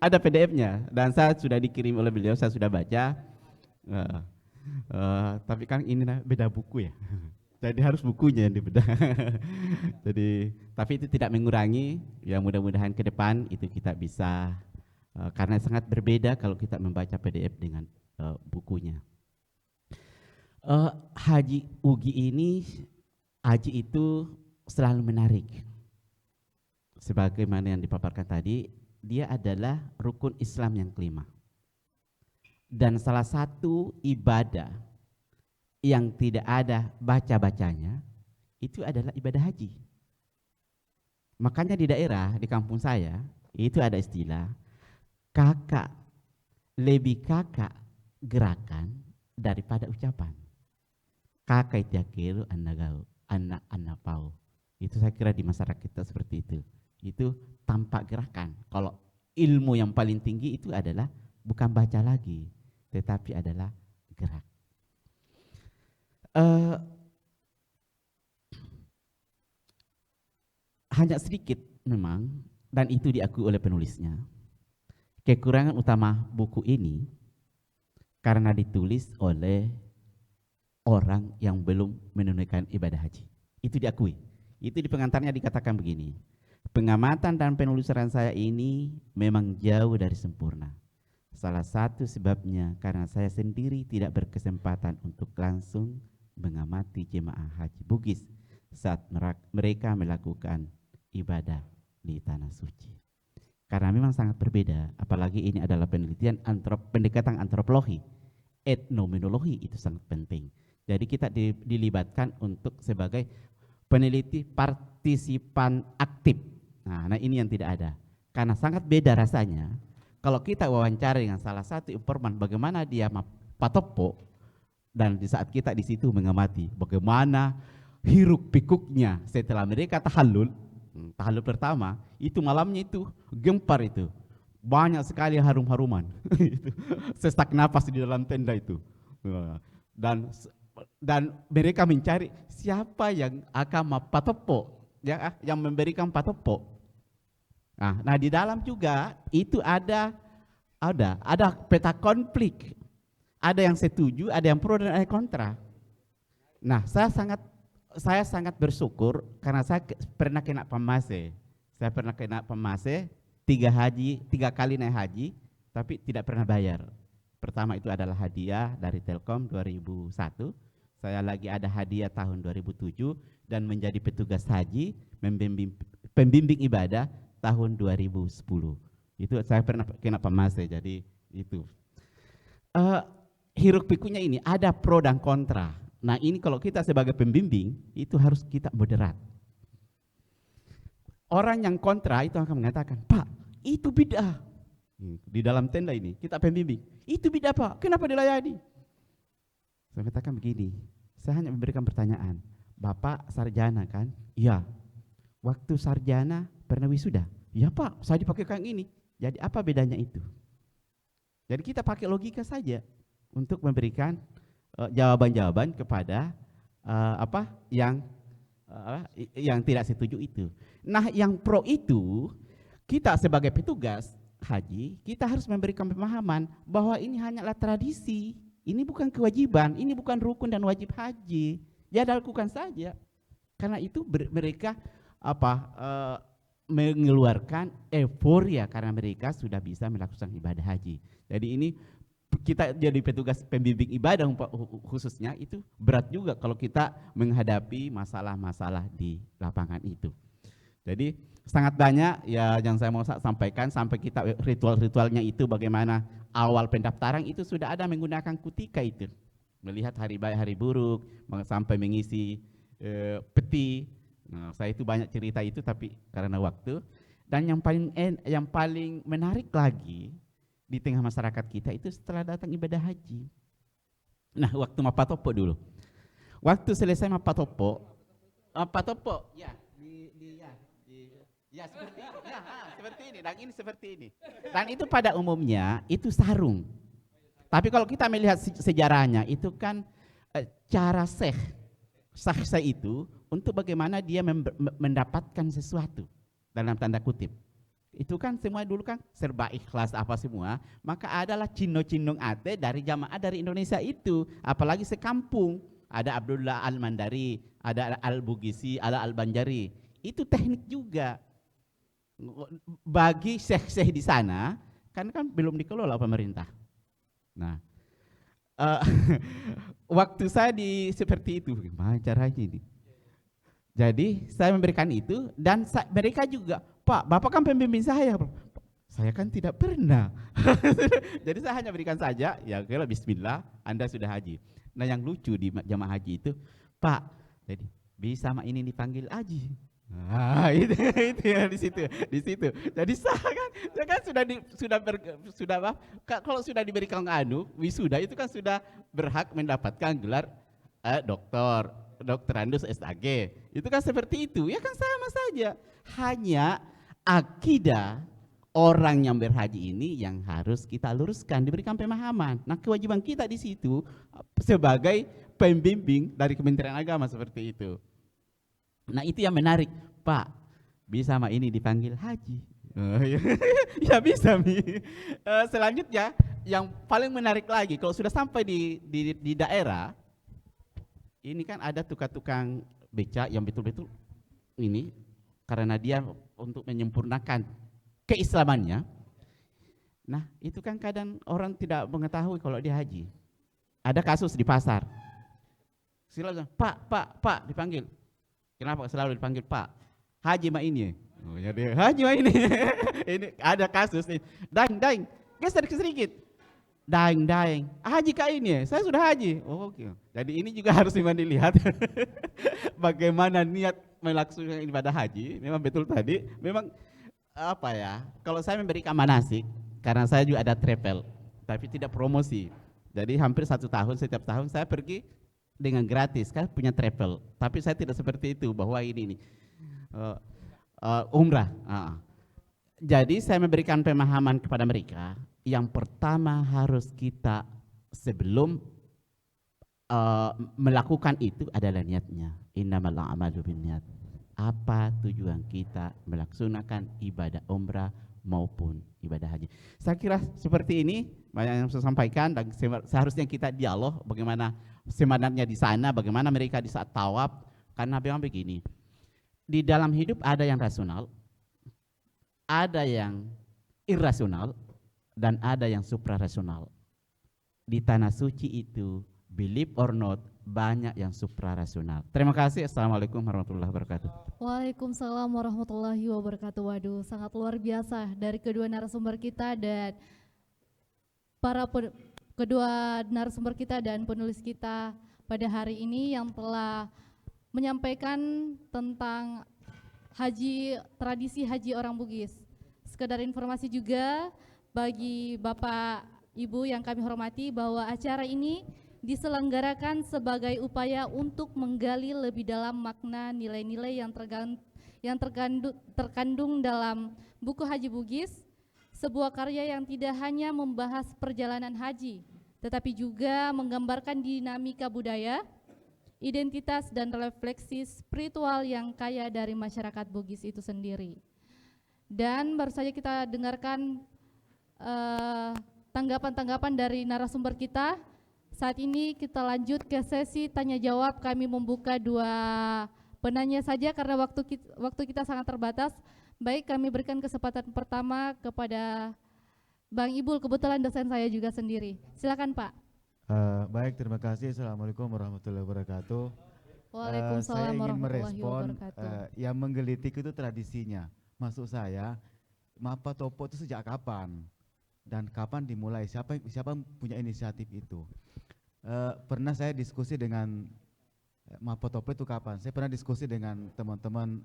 Ada PDF-nya dan saya sudah dikirim oleh beliau, saya sudah baca. Tapi kan ini beda buku ya. Jadi harus bukunya yang dibedah. Jadi, tapi itu tidak mengurangi. Ya mudah-mudahan ke depan itu kita bisa, karena sangat berbeda kalau kita membaca PDF dengan bukunya. Haji Ugi ini, haji itu selalu menarik. Sebagaimana yang dipaparkan tadi, dia adalah rukun Islam yang kelima. Dan salah satu ibadah yang tidak ada baca-bacanya itu adalah ibadah haji. Makanya di daerah, di kampung saya, itu ada istilah lebih kakak gerakan daripada ucapan. Kakak itu yakiru anak pau. Itu saya kira di masyarakat kita seperti itu. Itu tampak gerakan. Kalau ilmu yang paling tinggi itu adalah bukan baca lagi, tetapi adalah gerak. Hanya sedikit memang, dan itu diakui oleh penulisnya. Kekurangan utama buku ini karena ditulis oleh orang yang belum menunaikan ibadah haji. Itu diakui. Itu di pengantarnya dikatakan begini. Pengamatan dan penelusuran saya ini memang jauh dari sempurna. Salah satu sebabnya karena saya sendiri tidak berkesempatan untuk langsung mengamati jemaah haji Bugis saat mereka melakukan ibadah di tanah suci. Karena memang sangat berbeda, apalagi ini adalah penelitian pendekatan antropologi, etnomenologi, itu sangat penting. Jadi kita dilibatkan untuk sebagai peneliti partisipan aktif. Nah ini yang tidak ada. Karena sangat beda rasanya kalau kita wawancara dengan salah satu informan bagaimana dia patopo, dan di saat kita di situ mengamati bagaimana hiruk pikuknya setelah mereka tahallul pertama, itu malamnya itu gempar itu. Banyak sekali harum-haruman. Sesak napas di dalam tenda itu. Dan mereka mencari siapa yang akan patopo, yang memberikan patopo. Nah di dalam juga itu ada peta konflik. Ada yang setuju, ada yang pro dan ada yang kontra. Nah saya sangat bersyukur karena saya pernah kena PAMASE. Saya pernah kena PAMASE 3 kali naik haji, tapi tidak pernah bayar. Pertama itu adalah hadiah dari Telkom 2001. Saya lagi ada hadiah tahun 2007 dan menjadi petugas haji, pembimbing ibadah tahun 2010. Itu saya pernah kena pamase, jadi itu. Hiruk pikuknya ini ada pro dan kontra. Nah ini kalau kita sebagai pembimbing itu harus kita moderat. Orang yang kontra itu akan mengatakan, Pak, itu bid'ah. Di dalam tenda ini kita pembimbing, itu bid'ah Pak, kenapa dilayani? Saya katakan begini, saya hanya memberikan pertanyaan, Bapak sarjana kan? Iya. Waktu sarjana pernah wisuda? Ya Pak, saya dipakai yang ini. Jadi apa bedanya itu? Jadi kita pakai logika saja untuk memberikan jawaban-jawaban kepada yang tidak setuju itu. Nah, yang pro itu kita sebagai petugas haji, kita harus memberikan pemahaman bahwa ini hanyalah tradisi, ini bukan kewajiban, ini bukan rukun dan wajib haji. Ya lakukan saja. Karena itu mereka mengeluarkan euforia karena mereka sudah bisa melakukan ibadah haji. Jadi ini kita jadi petugas pembimbing ibadah khususnya itu berat juga kalau kita menghadapi masalah-masalah di lapangan itu. Jadi sangat banyak ya yang saya mau sampaikan sampai kita ritual-ritualnya itu bagaimana awal pendaftaran itu sudah ada menggunakan kutika itu. Melihat hari baik hari buruk sampai mengisi peti. Nah, saya itu banyak cerita itu tapi karena waktu. Dan yang paling menarik lagi di tengah masyarakat kita itu setelah datang ibadah haji. Nah, waktu mapatopo dulu. Waktu selesai mapatopo ya seperti ini dan ini seperti ini. Dan itu pada umumnya itu sarung. Tapi kalau kita melihat sejarahnya itu kan cara sah itu untuk bagaimana dia mendapatkan sesuatu dalam tanda kutip. Itu kan semua dulu kan serba ikhlas apa semua, maka adalah cino-cinong ate dari jamaah dari Indonesia itu, apalagi sekampung, ada Abdullah Al-Mandari, ada Al-Bugisi, ada Al-Banjari. Itu teknik juga. Bagi syekh-syekh di sana, kan belum dikelola pemerintah. Nah, waktu saya seperti itu, gimana caranya ini? Jadi saya memberikan itu dan mereka juga, Pak, Bapak kan pembimbing saya. Saya kan tidak pernah. Jadi saya hanya berikan saja, ya kira bismillah, Anda sudah haji. Nah yang lucu di jamaah haji itu, Pak, jadi bisa sama ini dipanggil haji. Nah, itu ya di situ. Jadi saya kan kalau sudah diberikan wisuda itu kan sudah berhak mendapatkan gelar doktorandus SAG. Itu kan seperti itu. Ya kan sama saja. Hanya akidah orang yang berhaji ini yang harus kita luruskan, diberikan pemahaman. Nah, kewajiban kita di situ sebagai pembimbing dari Kementerian Agama seperti itu. Nah, itu yang menarik, Pak. Bisa sama ini dipanggil haji. Ya bisa, Mi. Selanjutnya yang paling menarik lagi kalau sudah sampai di daerah ini kan ada tukang beca yang betul-betul ini karena dia untuk menyempurnakan keislamannya. Nah, itu kan kadang orang tidak mengetahui kalau dia haji. Ada kasus di pasar. Selalu Pak dipanggil. Kenapa selalu dipanggil Pak? Haji ma ini. Oh, jadi haji ma ini. Ini ada kasus nih. Daing, geser sedikit. Daing. Haji kah ini? Saya sudah haji. Oh, oke. Jadi ini juga harus memang dilihat bagaimana niat melaksanakan ibadah haji. Memang betul tadi. Memang apa ya? Kalau saya memberikan manasik, karena saya juga ada travel, tapi tidak promosi. Jadi hampir 1 tahun, setiap tahun saya pergi dengan gratis kan punya travel, tapi saya tidak seperti itu bahwa ini umrah. Jadi saya memberikan pemahaman kepada mereka. Yang pertama harus kita sebelum melakukan itu adalah niatnya. Innamal a'malu binniyat. Apa tujuan kita melaksanakan ibadah umrah maupun ibadah haji. Saya kira seperti ini banyak yang saya sampaikan dan seharusnya kita dialog bagaimana semangatnya di sana, bagaimana mereka di saat tawaf. Karena memang begini, di dalam hidup ada yang rasional, ada yang irasional, dan ada yang suprarasional. Di tanah suci itu, believe or not, banyak yang suprarasional. Terima kasih. Assalamualaikum warahmatullahi wabarakatuh. Waalaikumsalam warahmatullahi wabarakatuh. Waduh, sangat luar biasa dari kedua narasumber kita dan kedua narasumber kita dan penulis kita pada hari ini yang telah menyampaikan tentang tradisi haji orang Bugis. Sekedar informasi juga bagi Bapak Ibu yang kami hormati bahwa acara ini diselenggarakan sebagai upaya untuk menggali lebih dalam makna nilai-nilai yang terkandung dalam buku Haji Bugis, sebuah karya yang tidak hanya membahas perjalanan haji, tetapi juga menggambarkan dinamika budaya, identitas dan refleksi spiritual yang kaya dari masyarakat Bugis itu sendiri. Dan baru saja kita dengarkan tanggapan-tanggapan dari narasumber kita. Saat ini kita lanjut ke sesi tanya jawab. Kami membuka 2 penanya saja karena waktu kita sangat terbatas. Baik, kami berikan kesempatan pertama kepada Bang Ibul, kebetulan dosen saya juga sendiri. Silakan Pak. Baik, terima kasih. Assalamualaikum warahmatullahi wabarakatuh. Waalaikumsalam Saya ingin warahmatullahi merespon wabarakatuh. yang menggelitik itu tradisinya. Maksud saya, Mapa Topo itu sejak kapan? Dan kapan dimulai? Siapa punya inisiatif itu? Pernah saya diskusi dengan Mapa Topo itu kapan? Saya pernah diskusi dengan teman-teman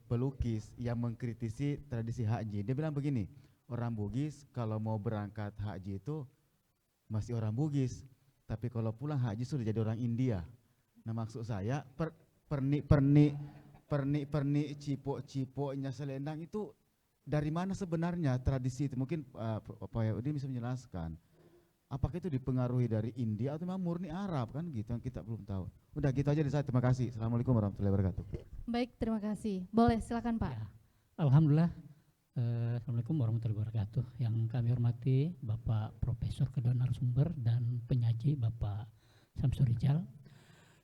pelukis yang mengkritisi tradisi haji. Dia bilang begini, orang Bugis kalau mau berangkat haji itu masih orang Bugis, tapi kalau pulang haji sudah jadi orang India. Nah maksud saya pernik cipok-cipoknya selendang itu dari mana sebenarnya tradisi itu? Mungkin Pak Yahudi bisa menjelaskan. Apakah itu dipengaruhi dari India atau memang murni Arab kan gitu yang kita belum tahu. Udah gitu aja dari saya. Terima kasih. Assalamualaikum warahmatullahi wabarakatuh. Baik, terima kasih. Boleh, silakan Pak. Ya, alhamdulillah. Assalamualaikum warahmatullahi wabarakatuh. Yang kami hormati Bapak Profesor kedua narasumber dan penyaji Bapak Samsul Rijal.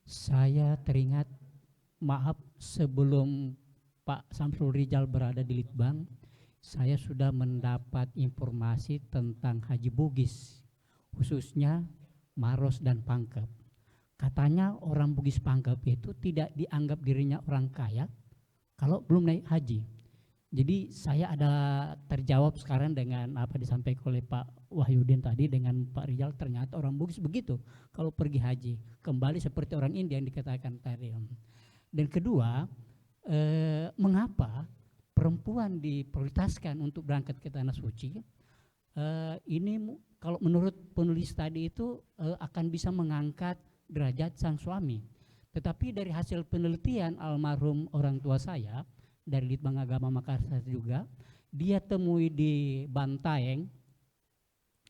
Saya teringat, maaf, sebelum Pak Samsul Rijal berada di Litbang, saya sudah mendapat informasi tentang Haji Bugis, khususnya Maros dan Pangkep. Katanya orang Bugis Pangkep itu tidak dianggap dirinya orang kaya kalau belum naik haji. Jadi saya ada terjawab sekarang dengan apa disampaikan oleh Pak Wahyudin tadi dengan Pak Rijal, ternyata orang Bugis begitu kalau pergi haji, kembali seperti orang India yang dikatakan tadi. Dan kedua, mengapa perempuan diprioritaskan untuk berangkat ke Tanah Suci? Ini kalau menurut penulis tadi itu akan bisa mengangkat derajat sang suami. Tetapi dari hasil penelitian almarhum orang tua saya dari Litbang Agama Makassar juga, dia temui di Bantaeng,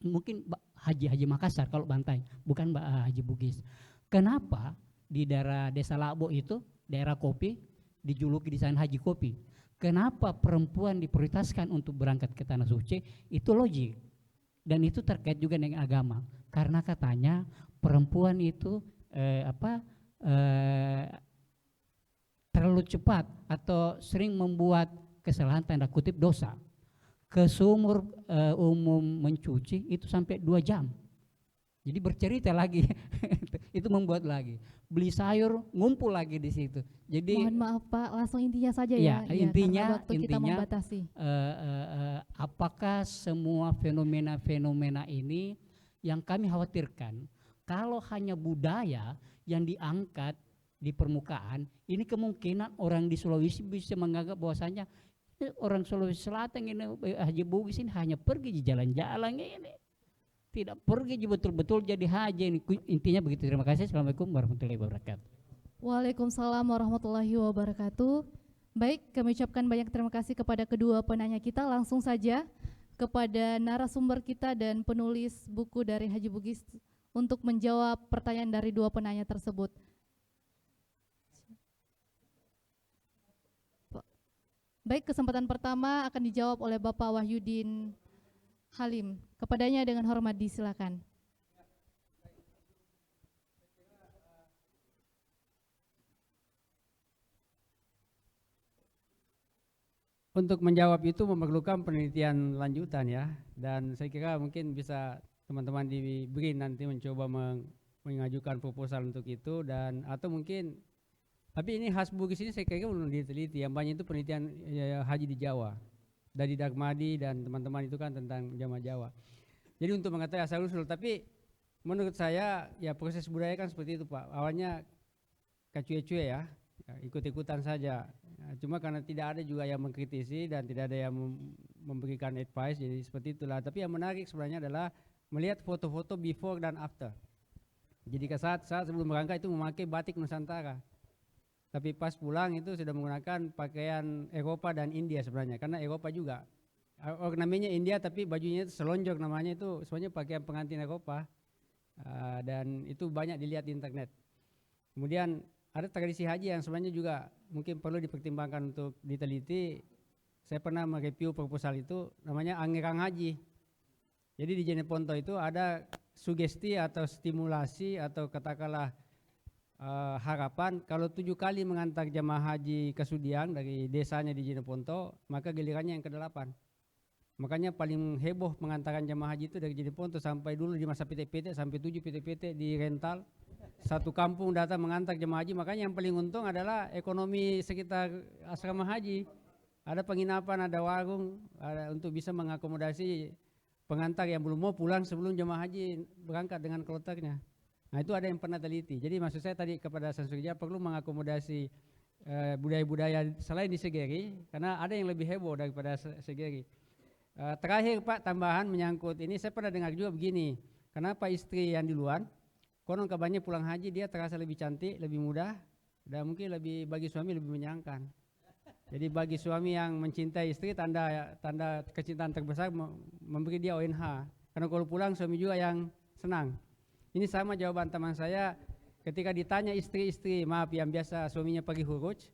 mungkin Haji Makassar kalau Bantaeng, bukan Haji Bugis. Kenapa di daerah Desa Labo itu, daerah kopi, dijuluki di sana Haji Kopi? Kenapa perempuan diprioritaskan untuk berangkat ke Tanah Suci? Itu logik. Dan itu terkait juga dengan agama. Karena katanya perempuan itu terlalu cepat atau sering membuat kesalahan tanda kutip dosa. Ke sumur umum mencuci itu sampai 2 jam. Jadi bercerita lagi, itu membuat lagi. Beli sayur ngumpul lagi di situ. Jadi mohon maaf Pak, langsung intinya saja ya. Intinya, waktu kita membatasi. Apakah semua fenomena-fenomena ini yang kami khawatirkan, kalau hanya budaya yang diangkat di permukaan, ini kemungkinan orang di Sulawesi bisa menganggap bahwasanya orang Sulawesi Selatan ini Haji Bugis ini hanya pergi di jalan-jalan ini. Tidak pergi betul-betul jadi haji ini. Intinya begitu. Terima kasih. Assalamualaikum warahmatullahi wabarakatuh. Waalaikumsalam warahmatullahi wabarakatuh. Baik, kami ucapkan banyak terima kasih kepada kedua penanya kita. Langsung saja kepada narasumber kita dan penulis buku dari Haji Bugis untuk menjawab pertanyaan dari 2 penanya tersebut. Baik, kesempatan pertama akan dijawab oleh Bapak Wahyudin Halim. Kepadanya dengan hormat disilakan. Untuk menjawab itu memerlukan penelitian lanjutan ya, dan saya kira mungkin bisa teman-teman di BRIN nanti mencoba mengajukan proposal untuk itu, dan atau mungkin, tapi ini khas Bugis ini saya kira belum diteliti. Yang banyak itu penelitian haji di Jawa dari Dagmadi dan teman-teman itu kan tentang jamaah Jawa. Jadi untuk mengetahui asal usul, tapi menurut saya ya proses budaya kan seperti itu Pak. Awalnya kacue-cue ya, ikut-ikutan saja. Cuma karena tidak ada juga yang mengkritisi dan tidak ada yang memberikan advice, jadi seperti itulah. Tapi yang menarik sebenarnya adalah melihat foto-foto before dan after. Jadi saat sebelum berangkat itu memakai batik Nusantara, tapi pas pulang itu sudah menggunakan pakaian Eropa dan India sebenarnya, karena Eropa juga namanya India tapi bajunya itu selonjor, namanya itu sebenarnya pakaian pengantin Eropa. Dan itu banyak dilihat di internet. Kemudian ada tradisi haji yang sebenarnya juga mungkin perlu dipertimbangkan untuk diteliti. Saya pernah mereview proposal itu, namanya Anggerang Haji. Jadi di Jeneponto itu ada sugesti atau stimulasi atau katakanlah harapan kalau 7 kali mengantar jamaah haji ke Sudiang dari desanya di Jeneponto, maka gilirannya yang ke-8. Makanya paling heboh pengantaran jamaah haji itu dari Jeneponto sampai dulu di masa PT-PT sampai 7 PT-PT di rental. Satu kampung datang mengantar jemaah haji, makanya yang paling untung adalah ekonomi sekitar asrama haji. Ada penginapan, ada warung, ada untuk bisa mengakomodasi pengantar yang belum mau pulang sebelum jemaah haji berangkat dengan kloternya. Nah itu ada yang pernah teliti. Jadi maksud saya tadi kepada Samsurija perlu mengakomodasi budaya-budaya selain di Segeri, karena ada yang lebih heboh daripada Segeri. Terakhir Pak, tambahan menyangkut ini, saya pernah dengar juga begini, kenapa istri yang di luar konon kabarnya pulang haji dia terasa lebih cantik, lebih mudah, dan mungkin lebih bagi suami lebih menyenangkan. Jadi bagi suami yang mencintai istri, tanda kecintaan terbesar memberi dia ONH. Karena kalau pulang suami juga yang senang. Ini sama jawaban teman saya ketika ditanya istri-istri, maaf yang biasa suaminya pergi huruj,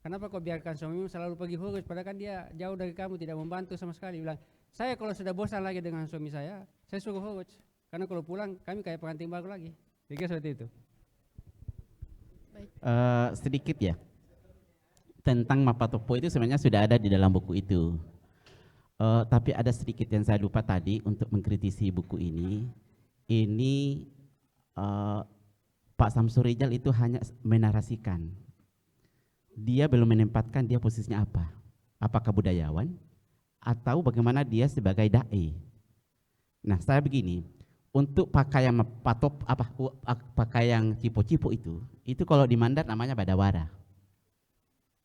kenapa kau biarkan suamimu selalu pergi huruj, padahal kan dia jauh dari kamu, tidak membantu sama sekali. Bilang, saya kalau sudah bosan lagi dengan suami saya suruh huruj. Karena kalau pulang kami kayak pengantin baru lagi. Jadi seperti itu. Sedikit ya tentang Mapatopo itu sebenarnya sudah ada di dalam buku itu. Tapi ada sedikit yang saya lupa tadi untuk mengkritisi buku ini. Ini Pak Samsurijal itu hanya menarasikan. Dia belum menempatkan dia posisinya apa. Apakah budayawan atau bagaimana dia sebagai dai. Nah, saya begini, untuk pakaian pakaian cipo-cipo itu kalau di Mandar namanya badawara.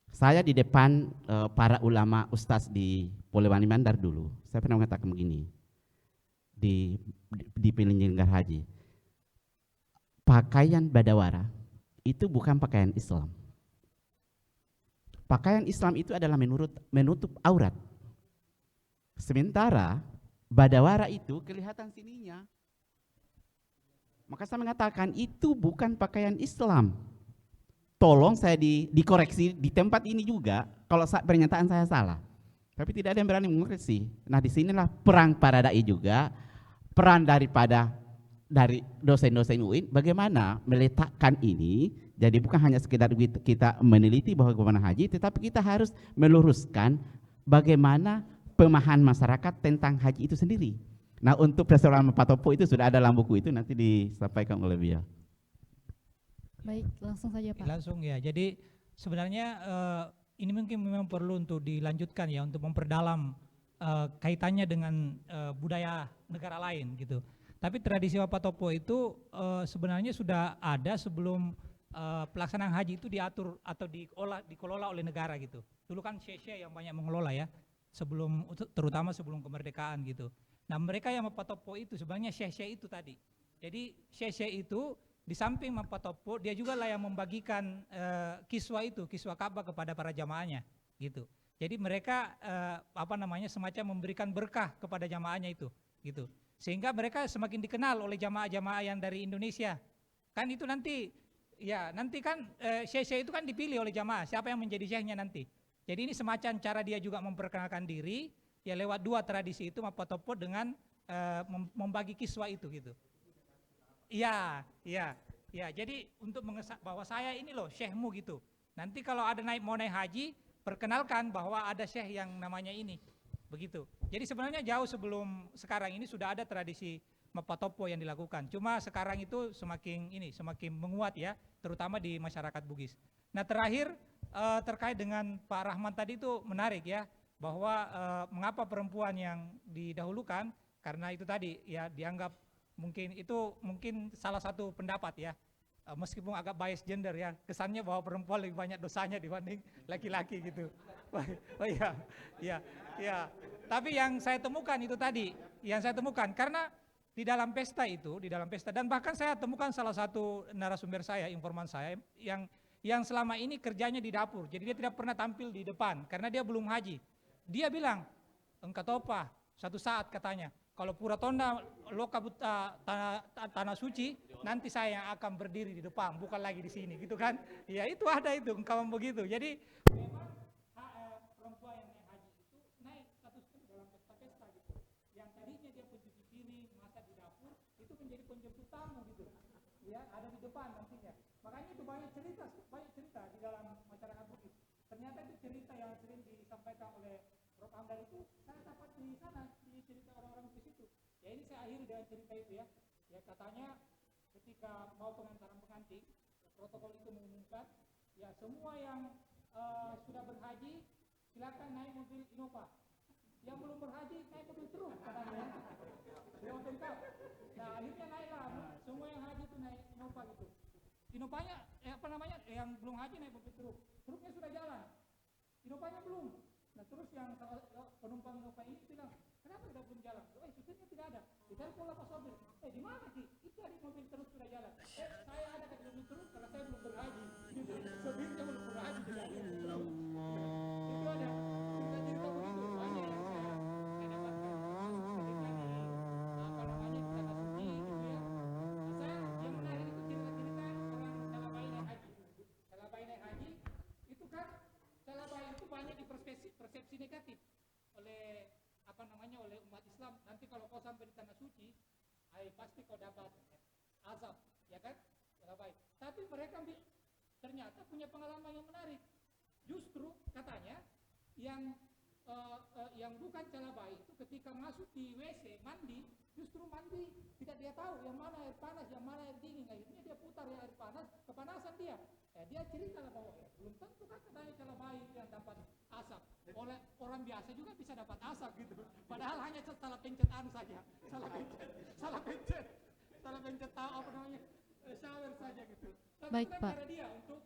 Saya di depan para ulama ustaz di Polewani Mandar dulu, saya pernah mengatakan begini di penyelenggara haji, pakaian badawara itu bukan pakaian Islam. Pakaian Islam itu adalah menutup aurat. Sementara badawara itu kelihatan sininya. Maka saya mengatakan itu bukan pakaian Islam. Tolong saya dikoreksi di tempat ini juga kalau pernyataan saya salah. Tapi tidak ada yang berani mengoreksi. Nah disinilah peran para dai juga, peran dari dosen-dosen UIN bagaimana meletakkan ini. Jadi bukan hanya sekedar kita meneliti bahwa bagaimana haji, tetapi kita harus meluruskan bagaimana pemahaman masyarakat tentang haji itu sendiri. Nah untuk persoalan Mapatopo itu sudah ada dalam buku itu, nanti disampaikan oleh beliau. Baik, langsung saja Pak. Langsung ya, jadi sebenarnya ini mungkin memang perlu untuk dilanjutkan ya, untuk memperdalam kaitannya dengan budaya negara lain gitu. Tapi tradisi Mapatopo itu sebenarnya sudah ada sebelum pelaksanaan haji itu diatur atau dikelola oleh negara gitu. Dulu kan Syekh yang banyak mengelola ya, terutama sebelum kemerdekaan gitu. Nah mereka yang Mapatopo itu sebenarnya Syekh itu tadi. Jadi Syekh itu di samping Mapatopo dia juga lah yang membagikan kiswa Ka'bah kepada para jamaahnya gitu. Jadi mereka semacam memberikan berkah kepada jamaahnya itu gitu. Sehingga mereka semakin dikenal oleh jamaah-jamaah yang dari Indonesia. Kan itu nanti kan Syekh itu kan dipilih oleh jamaah siapa yang menjadi syekhnya nanti. Jadi ini semacam cara dia juga memperkenalkan diri ya lewat dua tradisi itu Mapatopo dengan membagi kiswa itu gitu. Iya. Jadi untuk bahwa saya ini loh syekhmu gitu. Nanti kalau ada mau naik haji, perkenalkan bahwa ada syekh yang namanya ini. Begitu. Jadi sebenarnya jauh sebelum sekarang ini sudah ada tradisi Mapatopo yang dilakukan. Cuma sekarang itu semakin menguat ya, terutama di masyarakat Bugis. Nah terakhir terkait dengan Pak Rahman tadi itu menarik ya, bahwa mengapa perempuan yang didahulukan, karena itu tadi ya dianggap mungkin salah satu pendapat ya, meskipun agak bias gender ya, kesannya bahwa perempuan lebih banyak dosanya dibanding laki-laki gitu. Oh iya. Tapi yang saya temukan itu tadi, karena di dalam pesta dan bahkan saya temukan salah satu narasumber saya, informan saya yang selama ini kerjanya di dapur, jadi dia tidak pernah tampil di depan karena dia belum haji. Dia bilang, engkau topa, satu saat katanya, kalau pura tonda loka tanah suci, nanti saya yang akan berdiri di depan, bukan lagi di sini, gitu kan? Ya itu ada itu, kawan begitu. Jadi memang perempuan yang naik haji itu naik statusnya dalam pesta-pesta gitu. Yang tadinya dia pencuci piring, masak di dapur, itu menjadi penjemput tamu gitu. Ya, ada di depan nantinya. Makanya itu banyak cerita di dalam masyarakat Bugis. Ternyata itu cerita yang sering disampaikan oleh Prof. Hamdan itu saya dapat di sana, di cerita orang-orang di situ. Ya ini saya akhiri dengan cerita itu ya. Ya katanya ketika mau pengantaran pengantin, protokol itu mengumumkan, ya semua yang sudah berhaji silakan naik mobil Innova. Yang belum berhaji naik mobil truk katanya. Nah akhirnya naiklah, semua yang haji itu naik Innova gitu. Innovanya yang belum haji naik mobil truk. Truknya sudah jalan, Innovanya belum. Nah terus yang penumpang Innova ini bilang, kenapa tidak belum jalan? Supirnya tidak ada. Ditelepon lah Pak sopir. Di mana sih? Itu ada mobil terus sudah jalan. Saya ada di mobil terus karena saya belum berhaji. Sopirnya belum berhaji tidak. Itu ada cerita-cerita begitu. Banyak yang saya dapatkan. Ketika di tanah suci gitu ya. Saya yang menarik itu cerita-cerita orang Calabai naik haji. Calabai naik haji itu kan Calabai itu banyak persepsi negatif oleh oleh umat Islam. Nanti kalau kau sampai di tanah suci, pasti kau dapat azab, ya kan? Calabai. Tapi mereka ternyata punya pengalaman yang menarik. Justru katanya yang bukan Calabai itu ketika masuk di WC mandi, justru mandi tidak dia tahu yang mana air panas, yang mana air dingin. Akhirnya dia putar yang air panas, kepanasan dia. Dia cerita lah bahwa belum tentu kan katanya Calabai yang dapat asap. Oleh orang biasa juga bisa dapat asap gitu. Padahal hanya salah pencet saja, salah pencet shower saja gitu. Tapi Baik, kan Pak. cara dia untuk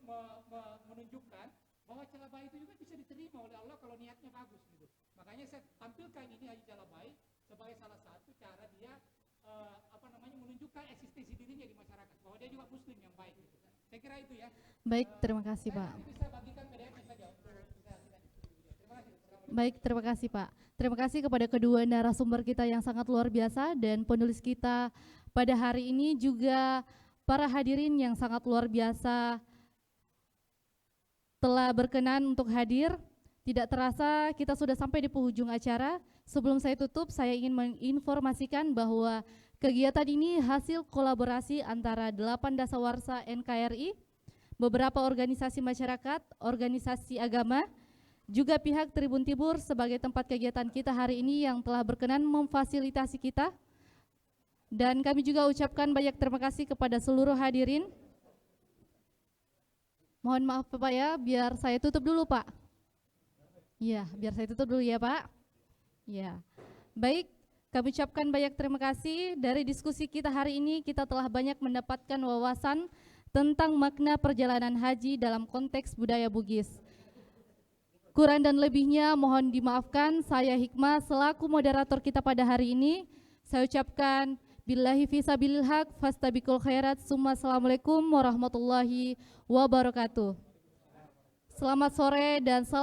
menunjukkan bahwa Calabai itu juga bisa diterima oleh Allah kalau niatnya bagus gitu. Makanya saya tampilkan ini Haji Calabai sebagai salah satu cara dia menunjukkan eksistensi dirinya di masyarakat, bahwa dia juga muslim yang baik gitu. Saya kira itu ya. Baik, terima kasih Pak. Saya bisa bagikan PDF saja untuk kita terima kasih. Baik, terima kasih Pak. Terima kasih kepada kedua narasumber kita yang sangat luar biasa dan penulis kita pada hari ini, juga para hadirin yang sangat luar biasa telah berkenan untuk hadir. Tidak terasa kita sudah sampai di penghujung acara. Sebelum saya tutup, saya ingin menginformasikan bahwa kegiatan ini hasil kolaborasi antara 8 dasawarsa NKRI, beberapa organisasi masyarakat, organisasi agama, juga pihak Tribun Tibur sebagai tempat kegiatan kita hari ini yang telah berkenan memfasilitasi kita. Dan kami juga ucapkan banyak terima kasih kepada seluruh hadirin. Mohon maaf Pak ya, biar saya tutup dulu Pak. Ya, biar saya tutup dulu ya Pak. Ya, baik, kami ucapkan banyak terima kasih. Dari diskusi kita hari ini, kita telah banyak mendapatkan wawasan tentang makna perjalanan haji dalam konteks budaya Bugis. Kurang dan lebihnya mohon dimaafkan. Saya Hikmah selaku moderator kita pada hari ini. Saya ucapkan billahi fisabilil haq fastabiqul khairat. Assalamualaikum warahmatullahi wabarakatuh. Selamat sore dan salam